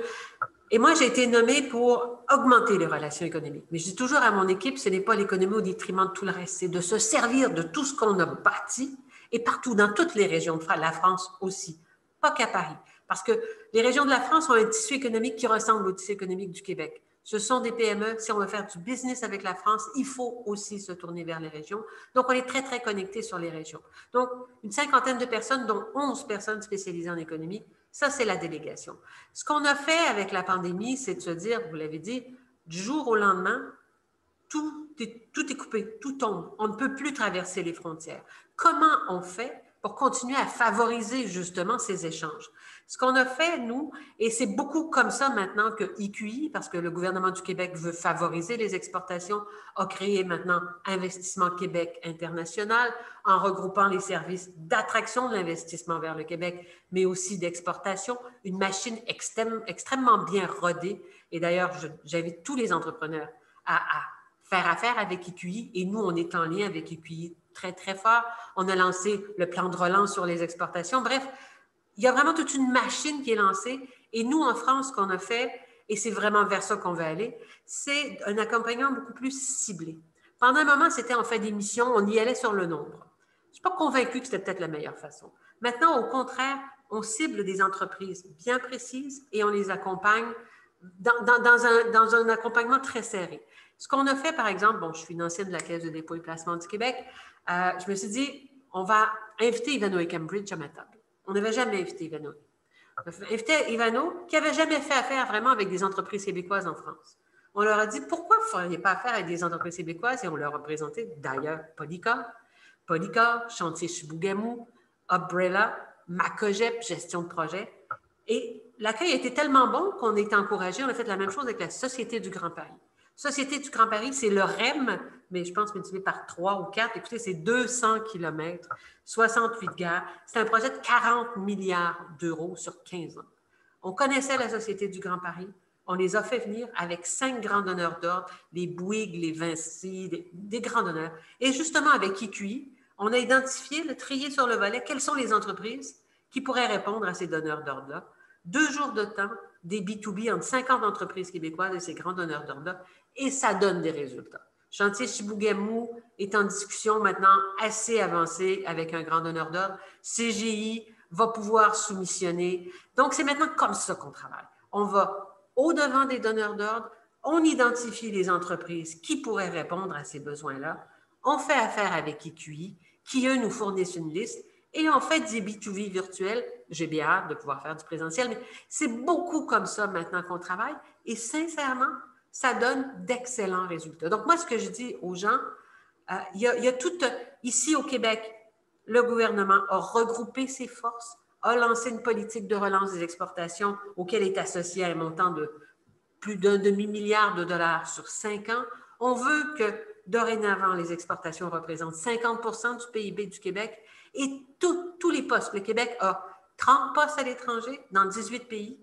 Et moi, j'ai été nommée pour augmenter les relations économiques. Mais je dis toujours à mon équipe, ce n'est pas l'économie au détriment de tout le reste, c'est de se servir de tout ce qu'on a bâti et partout, dans toutes les régions de la France aussi, pas qu'à Paris. Parce que les régions de la France ont un tissu économique qui ressemble au tissu économique du Québec. Ce sont des PME. Si on veut faire du business avec la France, il faut aussi se tourner vers les régions. Donc, on est très, très connectés sur les régions. Donc, une 50aine de personnes, dont 11 personnes spécialisées en économie. Ça, c'est la délégation. Ce qu'on a fait avec la pandémie, c'est de se dire, vous l'avez dit, du jour au lendemain, tout est coupé, tout tombe. On ne peut plus traverser les frontières. Comment on fait pour continuer à favoriser justement ces échanges? Ce qu'on a fait, nous, et c'est beaucoup comme ça maintenant que IQI, parce que le gouvernement du Québec veut favoriser les exportations, a créé maintenant Investissement Québec International en regroupant les services d'attraction de l'investissement vers le Québec, mais aussi d'exportation, une machine extrêmement bien rodée. Et d'ailleurs, j'invite tous les entrepreneurs à faire affaire avec IQI, et nous, on est en lien avec IQI très, très fort. On a lancé le plan de relance sur les exportations. Bref, il y a vraiment toute une machine qui est lancée. Et nous, en France, ce qu'on a fait, et c'est vraiment vers ça qu'on veut aller, c'est un accompagnement beaucoup plus ciblé. Pendant un moment, c'était en fait des missions, on y allait sur le nombre. Je ne suis pas convaincue que c'était peut-être la meilleure façon. Maintenant, au contraire, on cible des entreprises bien précises et on les accompagne dans un accompagnement très serré. Ce qu'on a fait, par exemple, je suis une ancienne de la Caisse de dépôt et placement du Québec, je me suis dit, on va inviter Ivanhoé Cambridge à ma table. On n'avait jamais invité Ivanhoé. On a invité Ivanhoé qui n'avait jamais fait affaire vraiment avec des entreprises québécoises en France. On leur a dit, pourquoi vous ne feriez pas affaire avec des entreprises québécoises? Et on leur a présenté d'ailleurs Polyca, Chantier Chibougamau, Umbrella, Macogep, gestion de projet. Et l'accueil a été tellement bon qu'on a été encouragé. On a fait la même chose avec la Société du Grand Paris. Société du Grand Paris, c'est le REM, mais je pense multiplié par 3 ou 4. Écoutez, c'est 200 km, 68 gares. C'est un projet de 40 milliards d'euros sur 15 ans. On connaissait la Société du Grand Paris. On les a fait venir avec 5 grands donneurs d'ordre, les Bouygues, les Vinci, des grands donneurs. Et justement, avec IQI, on a identifié, trié sur le volet, quelles sont les entreprises qui pourraient répondre à ces donneurs d'ordre-là. 2 jours de temps, des B2B entre 50 entreprises québécoises et ces grands donneurs d'ordre-là, et ça donne des résultats. Chantier Chibougamau est en discussion maintenant assez avancée avec un grand donneur d'ordre. CGI va pouvoir soumissionner. Donc, c'est maintenant comme ça qu'on travaille. On va au-devant des donneurs d'ordre, on identifie les entreprises qui pourraient répondre à ces besoins-là, on fait affaire avec EQI, qui, eux, nous fournissent une liste, et on fait du B2B virtuel. J'ai bien hâte de pouvoir faire du présentiel, mais c'est beaucoup comme ça maintenant qu'on travaille, et sincèrement, ça donne d'excellents résultats. Donc, moi, ce que je dis aux gens, il y a tout, ici au Québec, le gouvernement a regroupé ses forces, a lancé une politique de relance des exportations auquel est associé un montant de plus d'un demi-milliard de dollars sur 5 ans. On veut que, dorénavant, les exportations représentent 50% du PIB du Québec et tous les postes. Le Québec a 30 postes à l'étranger dans 18 pays.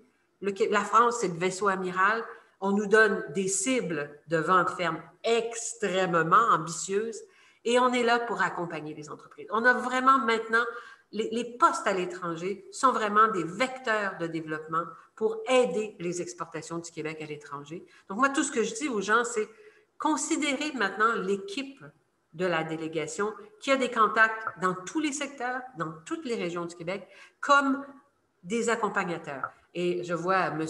La France, c'est le vaisseau amiral. On nous donne des cibles de vente ferme extrêmement ambitieuses et on est là pour accompagner les entreprises. On a vraiment maintenant, les postes à l'étranger sont vraiment des vecteurs de développement pour aider les exportations du Québec à l'étranger. Donc, moi, tout ce que je dis aux gens, c'est considérer maintenant l'équipe de la délégation qui a des contacts dans tous les secteurs, dans toutes les régions du Québec, comme des accompagnateurs. Et je vois M.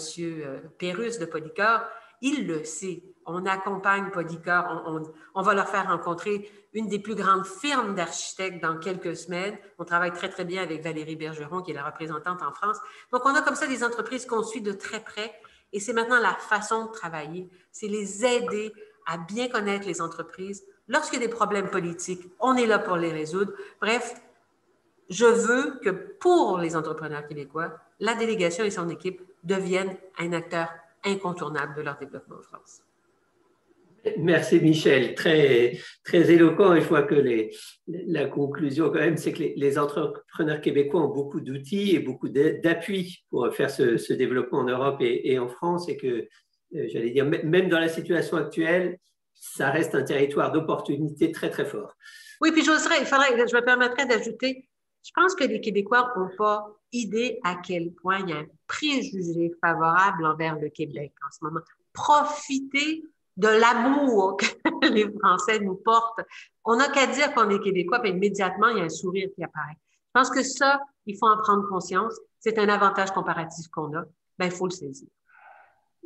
Pérusse de Polycor, il le sait. On accompagne Polycor, on va leur faire rencontrer une des plus grandes firmes d'architectes dans quelques semaines. On travaille très, très bien avec Valérie Bergeron, qui est la représentante en France. Donc, on a comme ça des entreprises qu'on suit de très près et c'est maintenant la façon de travailler. C'est les aider à bien connaître les entreprises. Lorsqu'il y a des problèmes politiques, on est là pour les résoudre. Bref, je veux que pour les entrepreneurs québécois, la délégation et son équipe deviennent un acteur incontournable de leur développement en France. Merci Michel, très, très éloquent et je vois que la conclusion quand même, c'est que les entrepreneurs québécois ont beaucoup d'outils et beaucoup d'appui pour faire ce développement en Europe et en France et que, j'allais dire, même dans la situation actuelle, ça reste un territoire d'opportunités très, très fort. Oui, puis je me permettrais d'ajouter, je pense que les Québécois n'ont pas idée à quel point il y a un préjugé favorable envers le Québec en ce moment. Profitez de l'amour que les Français nous portent. On n'a qu'à dire qu'on est Québécois, puis immédiatement, il y a un sourire qui apparaît. Je pense que ça, il faut en prendre conscience. C'est un avantage comparatif qu'on a. Ben, il faut le saisir.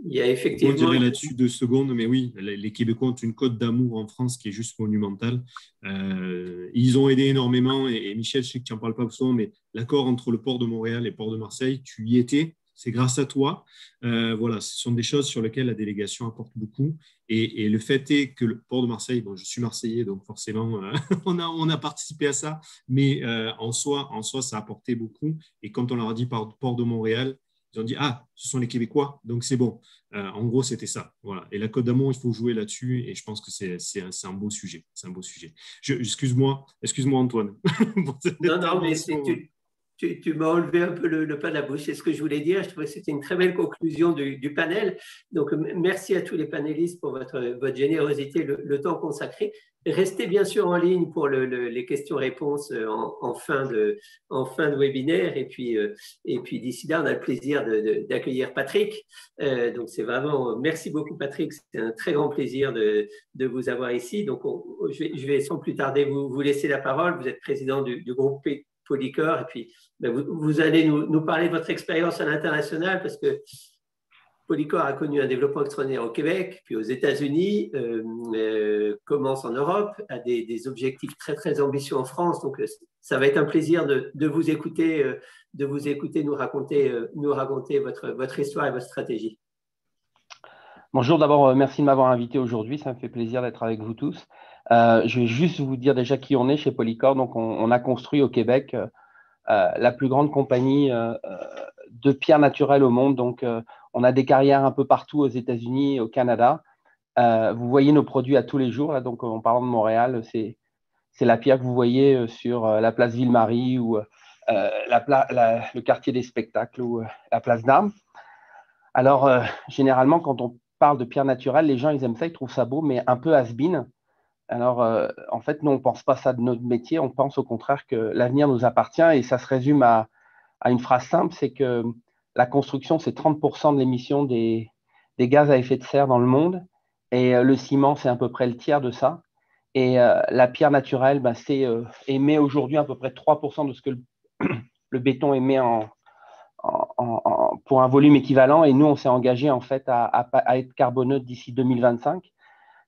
Il y a effectivement… Je dirais là-dessus 2 secondes, mais oui, les Québécois ont une cote d'amour en France qui est juste monumentale. Ils ont aidé énormément, et Michel, je sais que tu n'en parles pas souvent, mais l'accord entre le port de Montréal et le port de Marseille, tu y étais, c'est grâce à toi. Voilà, ce sont des choses sur lesquelles la délégation apporte beaucoup. Et le fait est que le port de Marseille, bon, je suis Marseillais, donc forcément, on a participé à ça, mais en soi, ça a apporté beaucoup. Et quand on leur a dit port de Montréal, ils ont dit « Ah, ce sont les Québécois, donc c'est bon. » En gros, c'était ça. Voilà. Et la Côte d'Amour, il faut jouer là-dessus et je pense que c'est un beau sujet. C'est un beau sujet. Excuse-moi Antoine. Non, mais tu m'as enlevé un peu le pain de la bouche. C'est ce que je voulais dire. Je trouvais que c'était une très belle conclusion du panel. Donc, merci à tous les panélistes pour votre générosité, le temps consacré. Restez bien sûr en ligne pour les questions-réponses en fin de webinaire. Et puis d'ici là, on a le plaisir d'accueillir Patrick. Donc, c'est vraiment… Merci beaucoup, Patrick. C'est un très grand plaisir de vous avoir ici. Donc, je vais sans plus tarder vous laisser la parole. Vous êtes président du groupe Polycor, et puis vous allez nous parler de votre expérience à l'international parce que Polycor a connu un développement extraordinaire au Québec, puis aux États-Unis, commence en Europe, a des objectifs très très ambitieux en France. Donc ça va être un plaisir de vous écouter, nous raconter votre histoire et votre stratégie. Bonjour, d'abord merci de m'avoir invité aujourd'hui, ça me fait plaisir d'être avec vous tous. Je vais juste vous dire déjà qui on est chez Polycor. Donc, on a construit au Québec la plus grande compagnie de pierres naturelles au monde. Donc, on a des carrières un peu partout aux États-Unis, au Canada. Vous voyez nos produits à tous les jours. Là, donc, en parlant de Montréal, c'est la pierre que vous voyez sur la place Ville-Marie ou le quartier des spectacles ou la place d'Armes. Alors, généralement, quand on parle de pierres naturelles, les gens, ils aiment ça, ils trouvent ça beau, mais un peu has-been. Alors, en fait, nous, on ne pense pas ça de notre métier. On pense au contraire que l'avenir nous appartient et ça se résume à une phrase simple, c'est que la construction, c'est 30% de l'émission des gaz à effet de serre dans le monde et le ciment, c'est à peu près le tiers de ça. Et la pierre naturelle, émet aujourd'hui à peu près 3% de ce que le béton émet pour un volume équivalent, et nous, on s'est engagé en fait à être carboneutre d'ici 2025,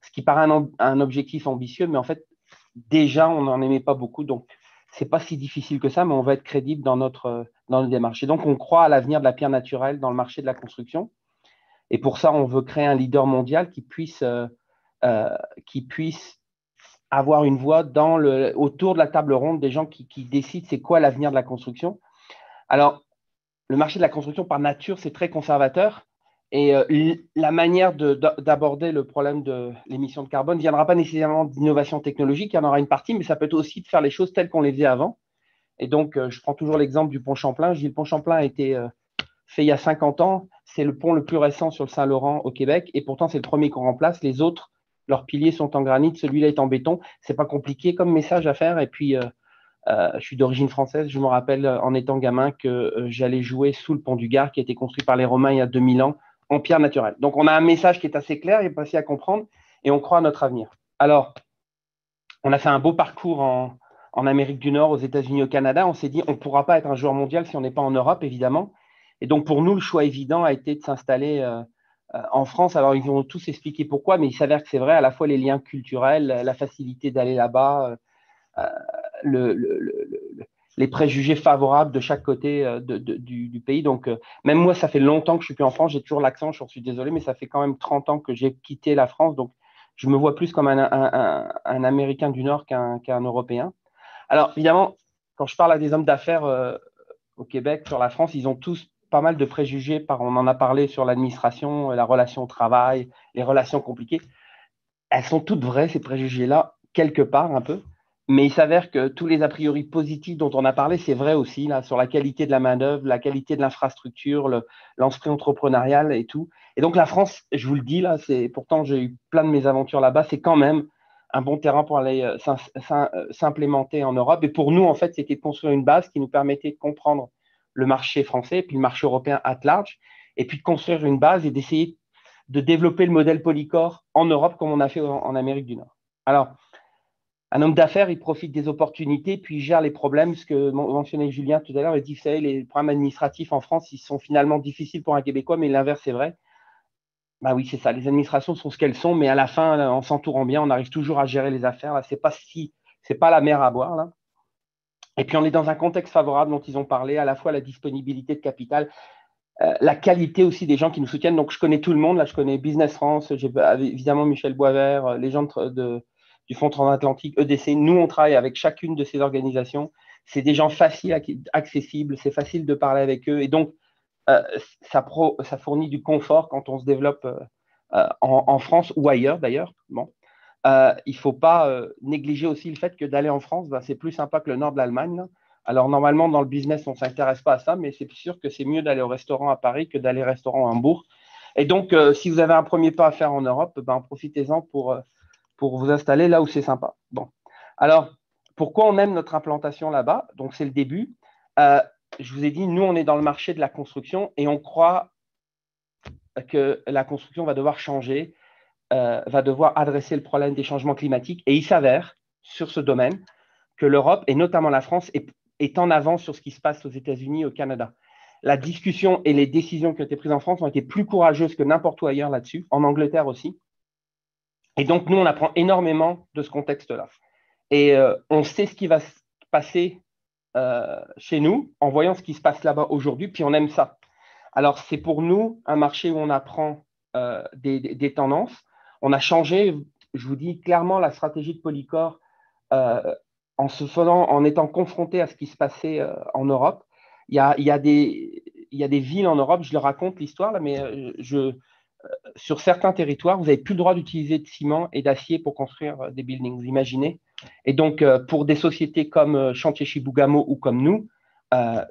ce qui paraît un objectif ambitieux, mais en fait, déjà, on n'en émet pas beaucoup, donc ce n'est pas si difficile que ça, mais on va être crédible dans notre démarche. Et donc, on croit à l'avenir de la pierre naturelle dans le marché de la construction. Et pour ça, on veut créer un leader mondial qui puisse avoir une voix autour de la table ronde des gens qui décident c'est quoi l'avenir de la construction. Alors, le marché de la construction, par nature, c'est très conservateur. Et la manière d'aborder le problème de l'émission de carbone ne viendra pas nécessairement d'innovation technologique, il y en aura une partie, mais ça peut être aussi de faire les choses telles qu'on les faisait avant. Et donc, je prends toujours l'exemple du pont Champlain. Je dis le pont Champlain a été fait il y a 50 ans. C'est le pont le plus récent sur le Saint-Laurent au Québec. Et pourtant, c'est le premier qu'on remplace. Les autres, leurs piliers sont en granit. Celui-là est en béton. Ce n'est pas compliqué comme message à faire. Et puis, je suis d'origine française. Je me rappelle en étant gamin que j'allais jouer sous le pont du Gard qui a été construit par les Romains il y a 2000 ans en pierre naturelle. Donc, on a un message qui est assez clair et facile à comprendre et on croit à notre avenir. Alors, on a fait un beau parcours en Amérique du Nord, aux États-Unis, au Canada. On s'est dit, on ne pourra pas être un joueur mondial si on n'est pas en Europe, évidemment. Et donc, pour nous, le choix évident a été de s'installer en France. Alors, ils vont tous expliquer pourquoi, mais il s'avère que c'est vrai, à la fois les liens culturels, la facilité d'aller là-bas, les préjugés favorables de chaque côté du pays. Donc, même moi, ça fait longtemps que je ne suis plus en France. J'ai toujours l'accent, je suis désolé, mais ça fait quand même 30 ans que j'ai quitté la France. Donc, je me vois plus comme un Américain du Nord qu'un Européen. Alors, évidemment, quand je parle à des hommes d'affaires au Québec, sur la France, ils ont tous pas mal de préjugés. On en a parlé sur l'administration, la relation au travail, les relations compliquées. Elles sont toutes vraies, ces préjugés-là, quelque part un peu. Mais il s'avère que tous les a priori positifs dont on a parlé, c'est vrai aussi, là, sur la qualité de la main-d'œuvre, la qualité de l'infrastructure, l'esprit entrepreneurial et tout. Et donc, la France, je vous le dis, là, pourtant, j'ai eu plein de mes aventures là-bas, c'est quand même un bon terrain pour aller s'implémenter en Europe. Et pour nous, en fait, c'était de construire une base qui nous permettait de comprendre le marché français, puis le marché européen at large, et puis de construire une base et d'essayer de développer le modèle Polycore en Europe comme on a fait en Amérique du Nord. Alors, un homme d'affaires, il profite des opportunités, puis il gère les problèmes. Ce que mentionnait Julien tout à l'heure, il dit, vous savez, les problèmes administratifs en France, ils sont finalement difficiles pour un Québécois, mais l'inverse est vrai. Bah oui, c'est ça. Les administrations sont ce qu'elles sont, mais à la fin, en s'entourant bien, on arrive toujours à gérer les affaires. Là, c'est pas la mer à boire, là. Et puis, on est dans un contexte favorable dont ils ont parlé, à la fois la disponibilité de capital, la qualité aussi des gens qui nous soutiennent. Donc, je connais tout le monde. Là, je connais Business France, j'ai évidemment Michel Boisvert, les gens du Fonds transatlantique, EDC. Nous, on travaille avec chacune de ces organisations. C'est des gens faciles, accessibles, c'est facile de parler avec eux. Et donc, ça fournit du confort quand on se développe en France ou ailleurs, d'ailleurs. Bon. Il ne faut pas négliger aussi le fait que d'aller en France, c'est plus sympa que le nord de l'Allemagne. Là. Alors, normalement, dans le business, on ne s'intéresse pas à ça, mais c'est sûr que c'est mieux d'aller au restaurant à Paris que d'aller au restaurant à Hambourg. Et donc, si vous avez un premier pas à faire en Europe, profitez-en pour vous installer là où c'est sympa. Bon. Alors, pourquoi on aime notre implantation là-bas? Donc, c'est le début. Je vous ai dit, nous, on est dans le marché de la construction et on croit que la construction va devoir changer, va devoir adresser le problème des changements climatiques. Et il s'avère, sur ce domaine, que l'Europe, et notamment la France, est en avance sur ce qui se passe aux États-Unis et au Canada. La discussion et les décisions qui ont été prises en France ont été plus courageuses que n'importe où ailleurs là-dessus, en Angleterre aussi. Et donc, nous, on apprend énormément de ce contexte-là. Et on sait ce qui va se passer chez nous en voyant ce qui se passe là-bas aujourd'hui, puis on aime ça. Alors, c'est pour nous un marché où on apprend des tendances. On a changé, je vous dis clairement, la stratégie de Polycore en étant confronté à ce qui se passait en Europe. Il y a des villes en Europe, je le raconte l'histoire, là, mais sur certains territoires, vous n'avez plus le droit d'utiliser de ciment et d'acier pour construire des buildings, vous imaginez? Et donc, pour des sociétés comme Chantier Chibougamau ou comme nous,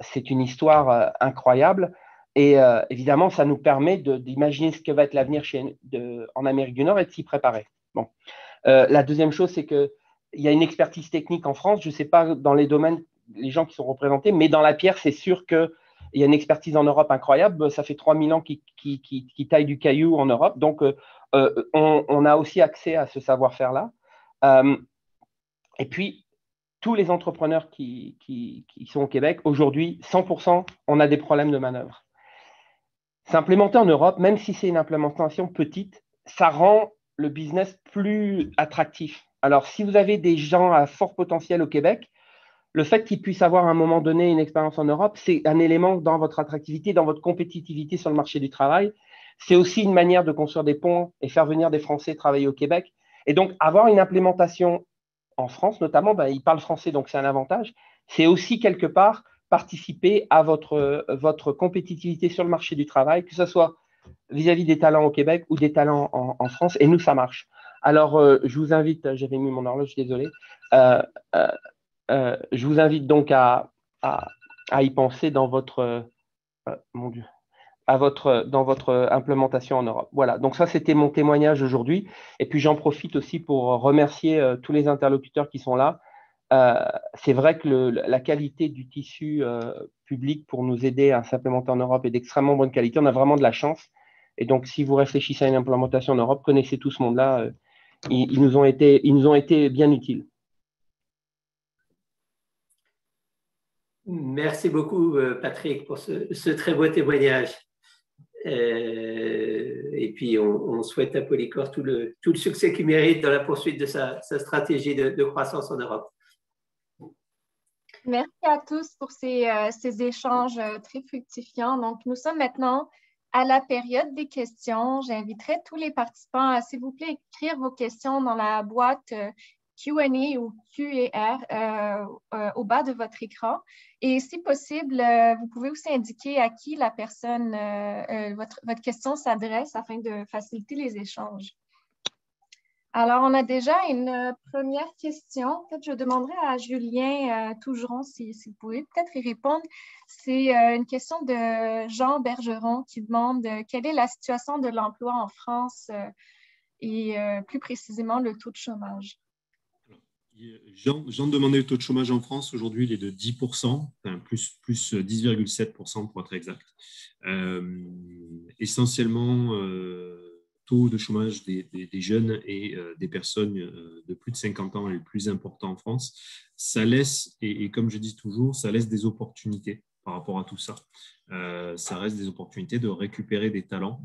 c'est une histoire incroyable. Et évidemment, ça nous permet d'imaginer ce que va être l'avenir en Amérique du Nord et de s'y préparer. Bon. La deuxième chose, c'est qu'il y a une expertise technique en France. Je ne sais pas dans les domaines, les gens qui sont représentés, mais dans la pierre, c'est sûr qu'il y a une expertise en Europe incroyable. Ça fait 3000 ans qu'ils taillent du caillou en Europe. Donc, on a aussi accès à ce savoir-faire-là. Et puis, tous les entrepreneurs qui sont au Québec, aujourd'hui, 100%, on a des problèmes de manœuvre. S'implémenter en Europe, même si c'est une implémentation petite, ça rend le business plus attractif. Alors, si vous avez des gens à fort potentiel au Québec, le fait qu'ils puissent avoir à un moment donné une expérience en Europe, c'est un élément dans votre attractivité, dans votre compétitivité sur le marché du travail. C'est aussi une manière de construire des ponts et faire venir des Français travailler au Québec. Et donc, avoir une implémentation en France, notamment, ils parlent français, donc c'est un avantage. C'est aussi quelque part participer à votre compétitivité sur le marché du travail, que ce soit vis-à-vis des talents au Québec ou des talents en France. Et nous, ça marche. Alors, je vous invite, j'avais mis mon horloge, désolé. Je vous invite donc à y penser dans votre, mon Dieu, dans votre implémentation en Europe. Voilà, donc ça, c'était mon témoignage aujourd'hui. Et puis, j'en profite aussi pour remercier tous les interlocuteurs qui sont là. C'est vrai que la qualité du tissu public pour nous aider à s'implémenter en Europe est d'extrêmement bonne qualité. On a vraiment de la chance. Et donc, si vous réfléchissez à une implémentation en Europe, connaissez tout ce monde-là. Ils nous ont été bien utiles. Merci beaucoup, Patrick, pour ce très beau témoignage. Et puis, on souhaite à Polycor tout le succès qu'il mérite dans la poursuite de sa stratégie de croissance en Europe. Merci à tous pour ces échanges très fructifiants. Donc, nous sommes maintenant à la période des questions. J'inviterai tous les participants à, s'il vous plaît, écrire vos questions dans la boîte Q&A ou QR au bas de votre écran. Et si possible, vous pouvez aussi indiquer à qui la personne, votre question s'adresse afin de faciliter les échanges. Alors, on a déjà une première question. Peut-être je demanderai à Julien Tougeron si vous pouvez peut-être y répondre. C'est une question de Jean Bergeron qui demande quelle est la situation de l'emploi en France et plus précisément le taux de chômage. Jean demandait le taux de chômage en France. Aujourd'hui, il est de 10%, enfin plus 10,7% pour être exact. Essentiellement, taux de chômage des jeunes et des personnes de plus de 50 ans est le plus important en France. Ça laisse, et comme je dis toujours, ça laisse des opportunités par rapport à tout ça. Ça reste des opportunités de récupérer des talents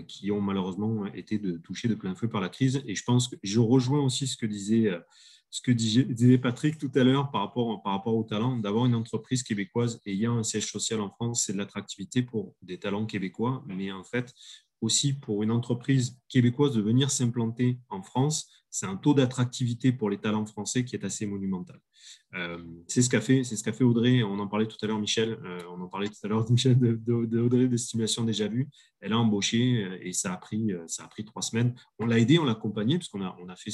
qui ont malheureusement été touchés de plein feu par la crise. Et je pense que je rejoins aussi ce que disait Patrick tout à l'heure par rapport au talent. D'avoir une entreprise québécoise ayant un siège social en France, c'est de l'attractivité pour des talents québécois, mais en fait, aussi pour une entreprise québécoise de venir s'implanter en France, c'est un taux d'attractivité pour les talents français qui est assez monumental. C'est ce qu'a fait Audrey. On en parlait tout à l'heure, Michel. On en parlait tout à l'heure, Michel, de Audrey d'Estimation Déjà Vue. Elle a embauché et ça a pris 3 semaines. On l'a aidé, on l'a accompagné parce qu'on a fait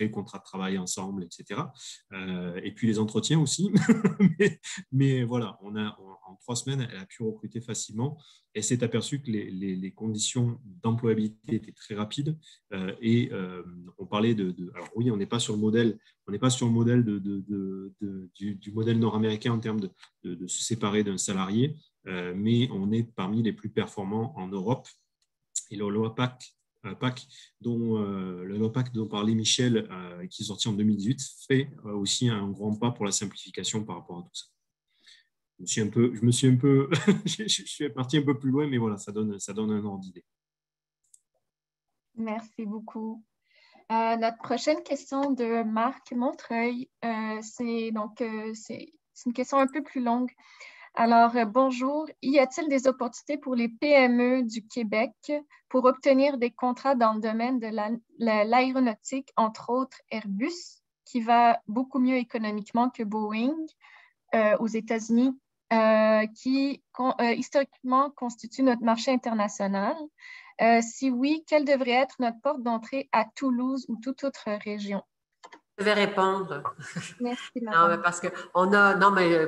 le contrat de travail ensemble, etc. Et puis les entretiens aussi. mais voilà, en 3 semaines, elle a pu recruter facilement. Elle s'est aperçue que les conditions d'employabilité étaient très rapides. On parlait alors oui, on n'est pas sur le modèle du modèle nord-américain en termes de se séparer d'un salarié, mais on est parmi les plus performants en Europe. Et le loi PAC dont parlait Michel, qui est sorti en 2018, fait aussi un grand pas pour la simplification par rapport à tout ça. Je suis parti un peu plus loin, mais voilà, ça donne un ordre d'idée. Merci beaucoup. Notre prochaine question de Marc Montreuil, c'est une question un peu plus longue. Alors, bonjour. Y a-t-il des opportunités pour les PME du Québec pour obtenir des contrats dans le domaine de l'aéronautique, entre autres Airbus, qui va beaucoup mieux économiquement que Boeing aux États-Unis, qui historiquement constitue notre marché international? Si oui, quelle devrait être notre porte d'entrée à Toulouse ou toute autre région? Je vais répondre. Merci, madame. Non, mais parce que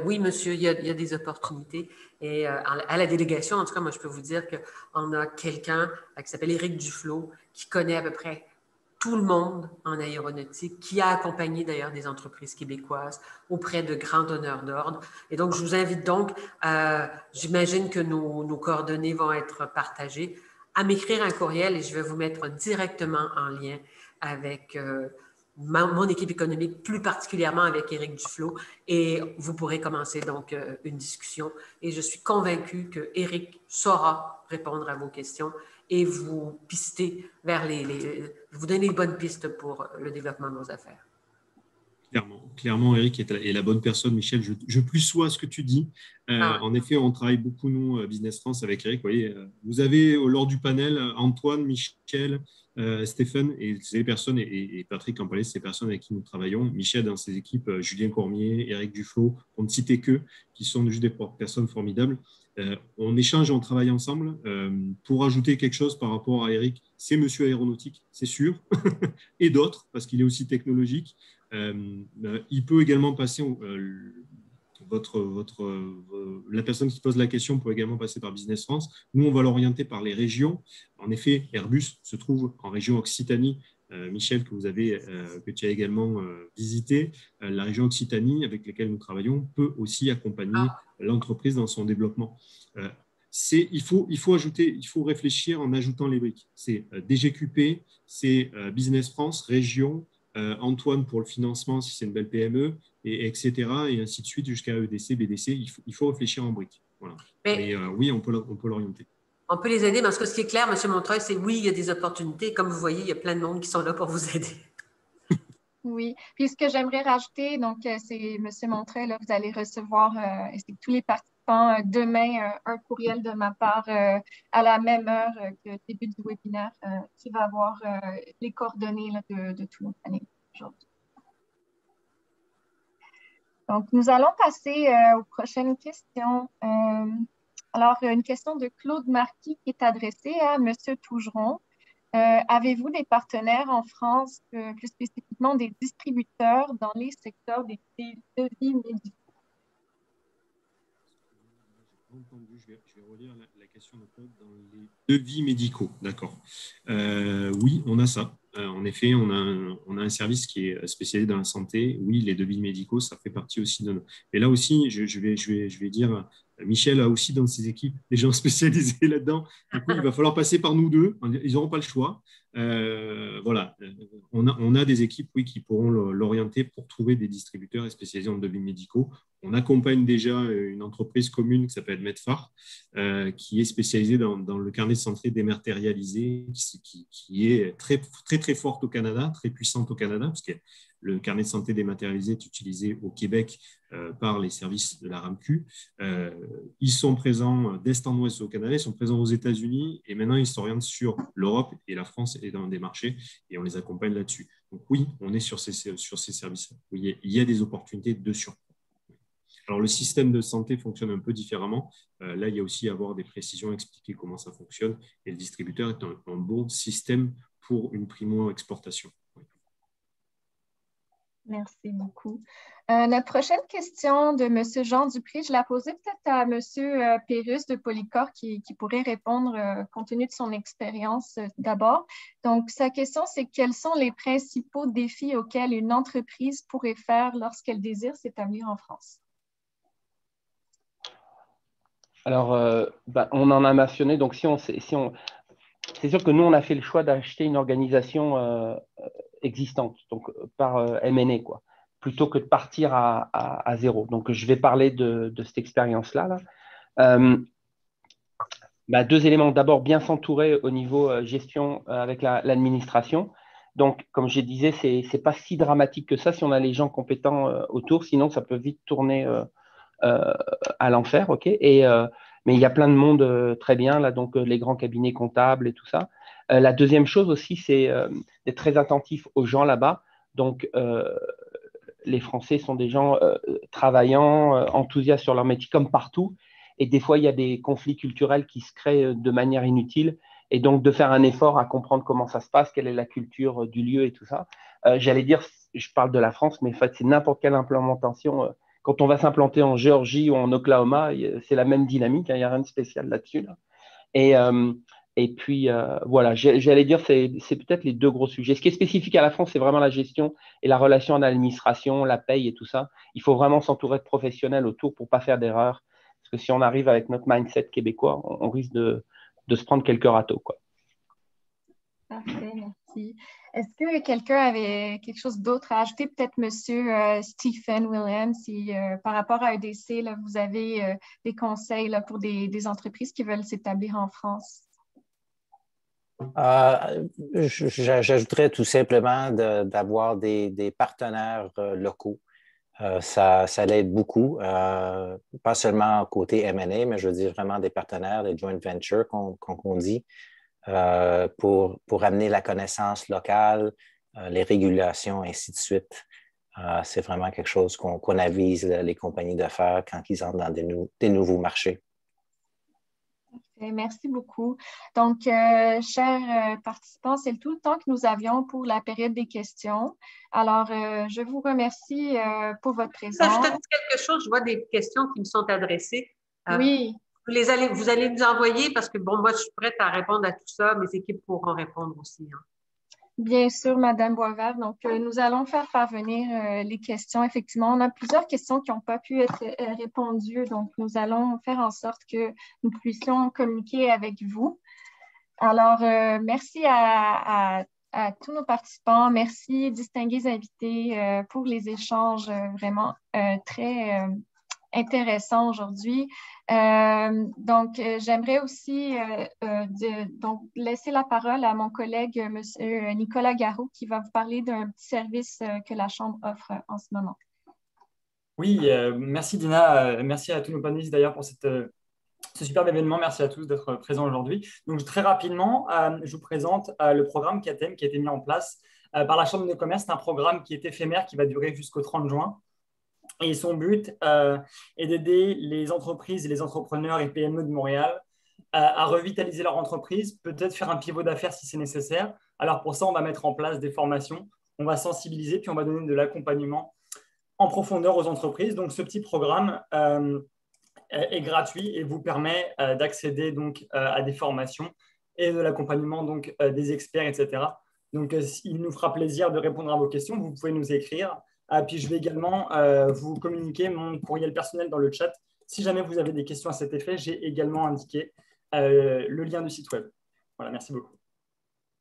oui, monsieur, il y a des opportunités. Et à la délégation, en tout cas, moi, je peux vous dire qu'on a quelqu'un qui s'appelle Éric Duflot, qui connaît à peu près tout le monde en aéronautique, qui a accompagné d'ailleurs des entreprises québécoises auprès de grands donneurs d'ordre. Et donc, je vous invite donc, j'imagine que nos coordonnées vont être partagées, à m'écrire un courriel et je vais vous mettre directement en lien avec mon équipe économique, plus particulièrement avec Éric Duflot, et vous pourrez commencer donc une discussion. Et je suis convaincue que Éric saura répondre à vos questions et vous pister vers vous donner les bonnes pistes pour le développement de vos affaires. Clairement, Eric est la bonne personne. Michel, je plus sois ce que tu dis. En effet, on travaille beaucoup, nous, Business France, avec Eric. Vous voyez, vous avez, lors du panel, Antoine, Michel, Stéphane, et ces personnes, et Patrick en parlait, ces personnes avec qui nous travaillons. Michel dans ses équipes, Julien Cormier, Eric Duflot, on ne citait qu'eux, qui sont juste des personnes formidables. On échange et on travaille ensemble. Pour ajouter quelque chose par rapport à Eric, c'est monsieur aéronautique, c'est sûr, et d'autres, parce qu'il est aussi technologique. Il peut également passer, la personne qui pose la question peut également passer par Business France. Nous, on va l'orienter par les régions. En effet, Airbus se trouve en région Occitanie. Michel, que tu as également visité, la région Occitanie avec laquelle nous travaillons peut aussi accompagner l'entreprise dans son développement. Il faut réfléchir en ajoutant les briques. C'est DGQP, c'est Business France, région, Antoine pour le financement si c'est une belle PME, etc. Et ainsi de suite jusqu'à EDC, BDC. Il faut réfléchir en briques. Voilà. Mais oui, on peut l'orienter. On peut les aider, parce que ce qui est clair, M. Montreuil, c'est oui, il y a des opportunités. Comme vous voyez, il y a plein de monde qui sont là pour vous aider. Oui. Puis ce que j'aimerais rajouter, donc, c'est M. Montreuil, là, vous allez recevoir tous les participants demain un courriel de ma part à la même heure que le début du webinaire qui va avoir les coordonnées là, de tous nos panels aujourd'hui. Donc, nous allons passer aux prochaines questions. Alors, une question de Claude Marquis qui est adressée à M. Tougeron. Avez-vous des partenaires en France, plus spécifiquement des distributeurs dans les secteurs des devis médicaux? Je vais relire la question de Claude dans les devis médicaux. D'accord. Oui, on a ça. En effet, on a un service qui est spécialisé dans la santé. Oui, les devis médicaux, ça fait partie aussi de nos… Et là aussi, je vais dire, Michel a aussi dans ses équipes des gens spécialisés là-dedans. Du coup, il va falloir passer par nous deux. Ils n'auront pas le choix. Voilà. On a des équipes, oui, qui pourront l'orienter pour trouver des distributeurs spécialisés en devis médicaux. On accompagne déjà une entreprise commune qui s'appelle Medphar, qui est spécialisée dans le carnet de santé dématérialisé, qui est très, très, très forte au Canada, très puissante au Canada, parce que le carnet de santé dématérialisé est utilisé au Québec par les services de la RAMQ. Ils sont présents d'est en ouest au Canada, ils sont présents aux États-Unis, et maintenant ils s'orientent sur l'Europe, et la France est dans des marchés, et on les accompagne là-dessus. Donc oui, on est sur ces services. Oui, il y a des opportunités de surcroît. Alors, le système de santé fonctionne un peu différemment. Là, il y a aussi à avoir des précisions, expliquer comment ça fonctionne. Et le distributeur est un bon système pour une primo-exportation. Merci beaucoup. Notre prochaine question de M. Jean Dupré, je la posais peut-être à M. Pérus de Polycor qui pourrait répondre compte tenu de son expérience d'abord. Donc, sa question, c'est quels sont les principaux défis auxquels une entreprise pourrait faire lorsqu'elle désire s'établir en France? Alors, on en a mentionné. Donc, c'est sûr que nous, on a fait le choix d'acheter une organisation existante, donc par M&A, quoi, plutôt que de partir à zéro. Donc, je vais parler de cette expérience-là. Deux éléments. D'abord, bien s'entourer au niveau gestion avec l'administration. Donc, comme je disais, ce n'est pas si dramatique que ça si on a les gens compétents autour. Sinon, ça peut vite tourner à l'enfer, ok. Mais il y a plein de monde très bien, là, donc les grands cabinets comptables et tout ça. La deuxième chose aussi, c'est d'être très attentif aux gens là-bas. Donc, les Français sont des gens travaillants, enthousiastes sur leur métier, comme partout. Et des fois, il y a des conflits culturels qui se créent de manière inutile. Et donc, de faire un effort à comprendre comment ça se passe, quelle est la culture du lieu et tout ça. J'allais dire, je parle de la France, mais en fait, c'est n'importe quelle implémentation. Quand on va s'implanter en Géorgie ou en Oklahoma, c'est la même dynamique, il n'y a rien de spécial là-dessus. Là. Et puis, voilà, j'allais dire, c'est peut-être les deux gros sujets. Ce qui est spécifique à la France, c'est vraiment la gestion et la relation à l'administration, la paye et tout ça. Il faut vraiment s'entourer de professionnels autour pour ne pas faire d'erreurs. Parce que si on arrive avec notre mindset québécois, on risque de se prendre quelques râteaux, quoi. Parfait, Merci. Est-ce que quelqu'un avait quelque chose d'autre à ajouter? Peut-être M. Stephen Williams, si par rapport à EDC, là, vous avez des conseils là, pour des entreprises qui veulent s'établir en France? J'ajouterais tout simplement d'avoir des partenaires locaux. Ça l'aide beaucoup, pas seulement côté M&A, mais je veux dire vraiment des partenaires, des joint ventures qu'on dit, pour amener la connaissance locale, les régulations, ainsi de suite. C'est vraiment quelque chose qu'on avise les compagnies de faire quand ils entrent dans des nouveaux marchés. Merci beaucoup. Donc, chers participants, c'est tout le temps que nous avions pour la période des questions. Alors, je vous remercie pour votre présence. Je te dis quelque chose, je vois des questions qui me sont adressées. Oui. Vous allez nous envoyer parce que, bon, moi, je suis prête à répondre à tout ça. Mes équipes pourront répondre aussi. Hein. Bien sûr, Madame Boisvert. Donc, nous allons faire parvenir les questions. Effectivement, on a plusieurs questions qui n'ont pas pu être répondues. Donc, nous allons faire en sorte que nous puissions communiquer avec vous. Alors, merci à tous nos participants. Merci, distingués invités, pour les échanges vraiment très intéressants aujourd'hui. Donc, j'aimerais aussi donc laisser la parole à mon collègue, M. Nicolas Garot, qui va vous parler d'un petit service que la Chambre offre en ce moment. Oui, merci Dina. Merci à tous nos panélistes d'ailleurs pour ce superbe événement. Merci à tous d'être présents aujourd'hui. Donc, très rapidement, je vous présente le programme CATEM qui a été mis en place par la Chambre de commerce. C'est un programme qui est éphémère, qui va durer jusqu'au 30 juin. Et son but est d'aider les entreprises et les entrepreneurs et PME de Montréal à revitaliser leur entreprise, peut-être faire un pivot d'affaires si c'est nécessaire. Alors pour ça, on va mettre en place des formations, on va sensibiliser, puis on va donner de l'accompagnement en profondeur aux entreprises. Donc ce petit programme est gratuit et vous permet d'accéder donc à des formations et de l'accompagnement donc des experts, etc. Donc il nous fera plaisir de répondre à vos questions. Vous pouvez nous écrire. Puis je vais également vous communiquer mon courriel personnel dans le chat. Si jamais vous avez des questions à cet effet, j'ai également indiqué le lien du site web. Voilà, merci beaucoup.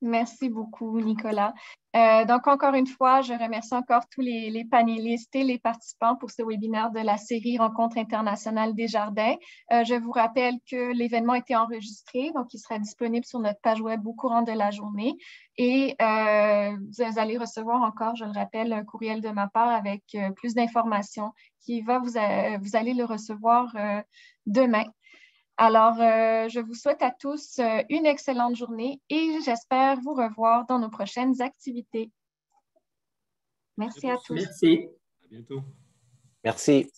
Merci beaucoup, Nicolas. Donc, encore une fois, je remercie encore tous les panélistes et les participants pour ce webinaire de la série Rencontres internationales Desjardins. Je vous rappelle que l'événement a été enregistré, donc il sera disponible sur notre page web au courant de la journée. Et vous allez recevoir encore, je le rappelle, un courriel de ma part avec plus d'informations qui va vous allez le recevoir demain. Alors, je vous souhaite à tous une excellente journée et j'espère vous revoir dans nos prochaines activités. Merci à tous. Merci. À bientôt. Merci.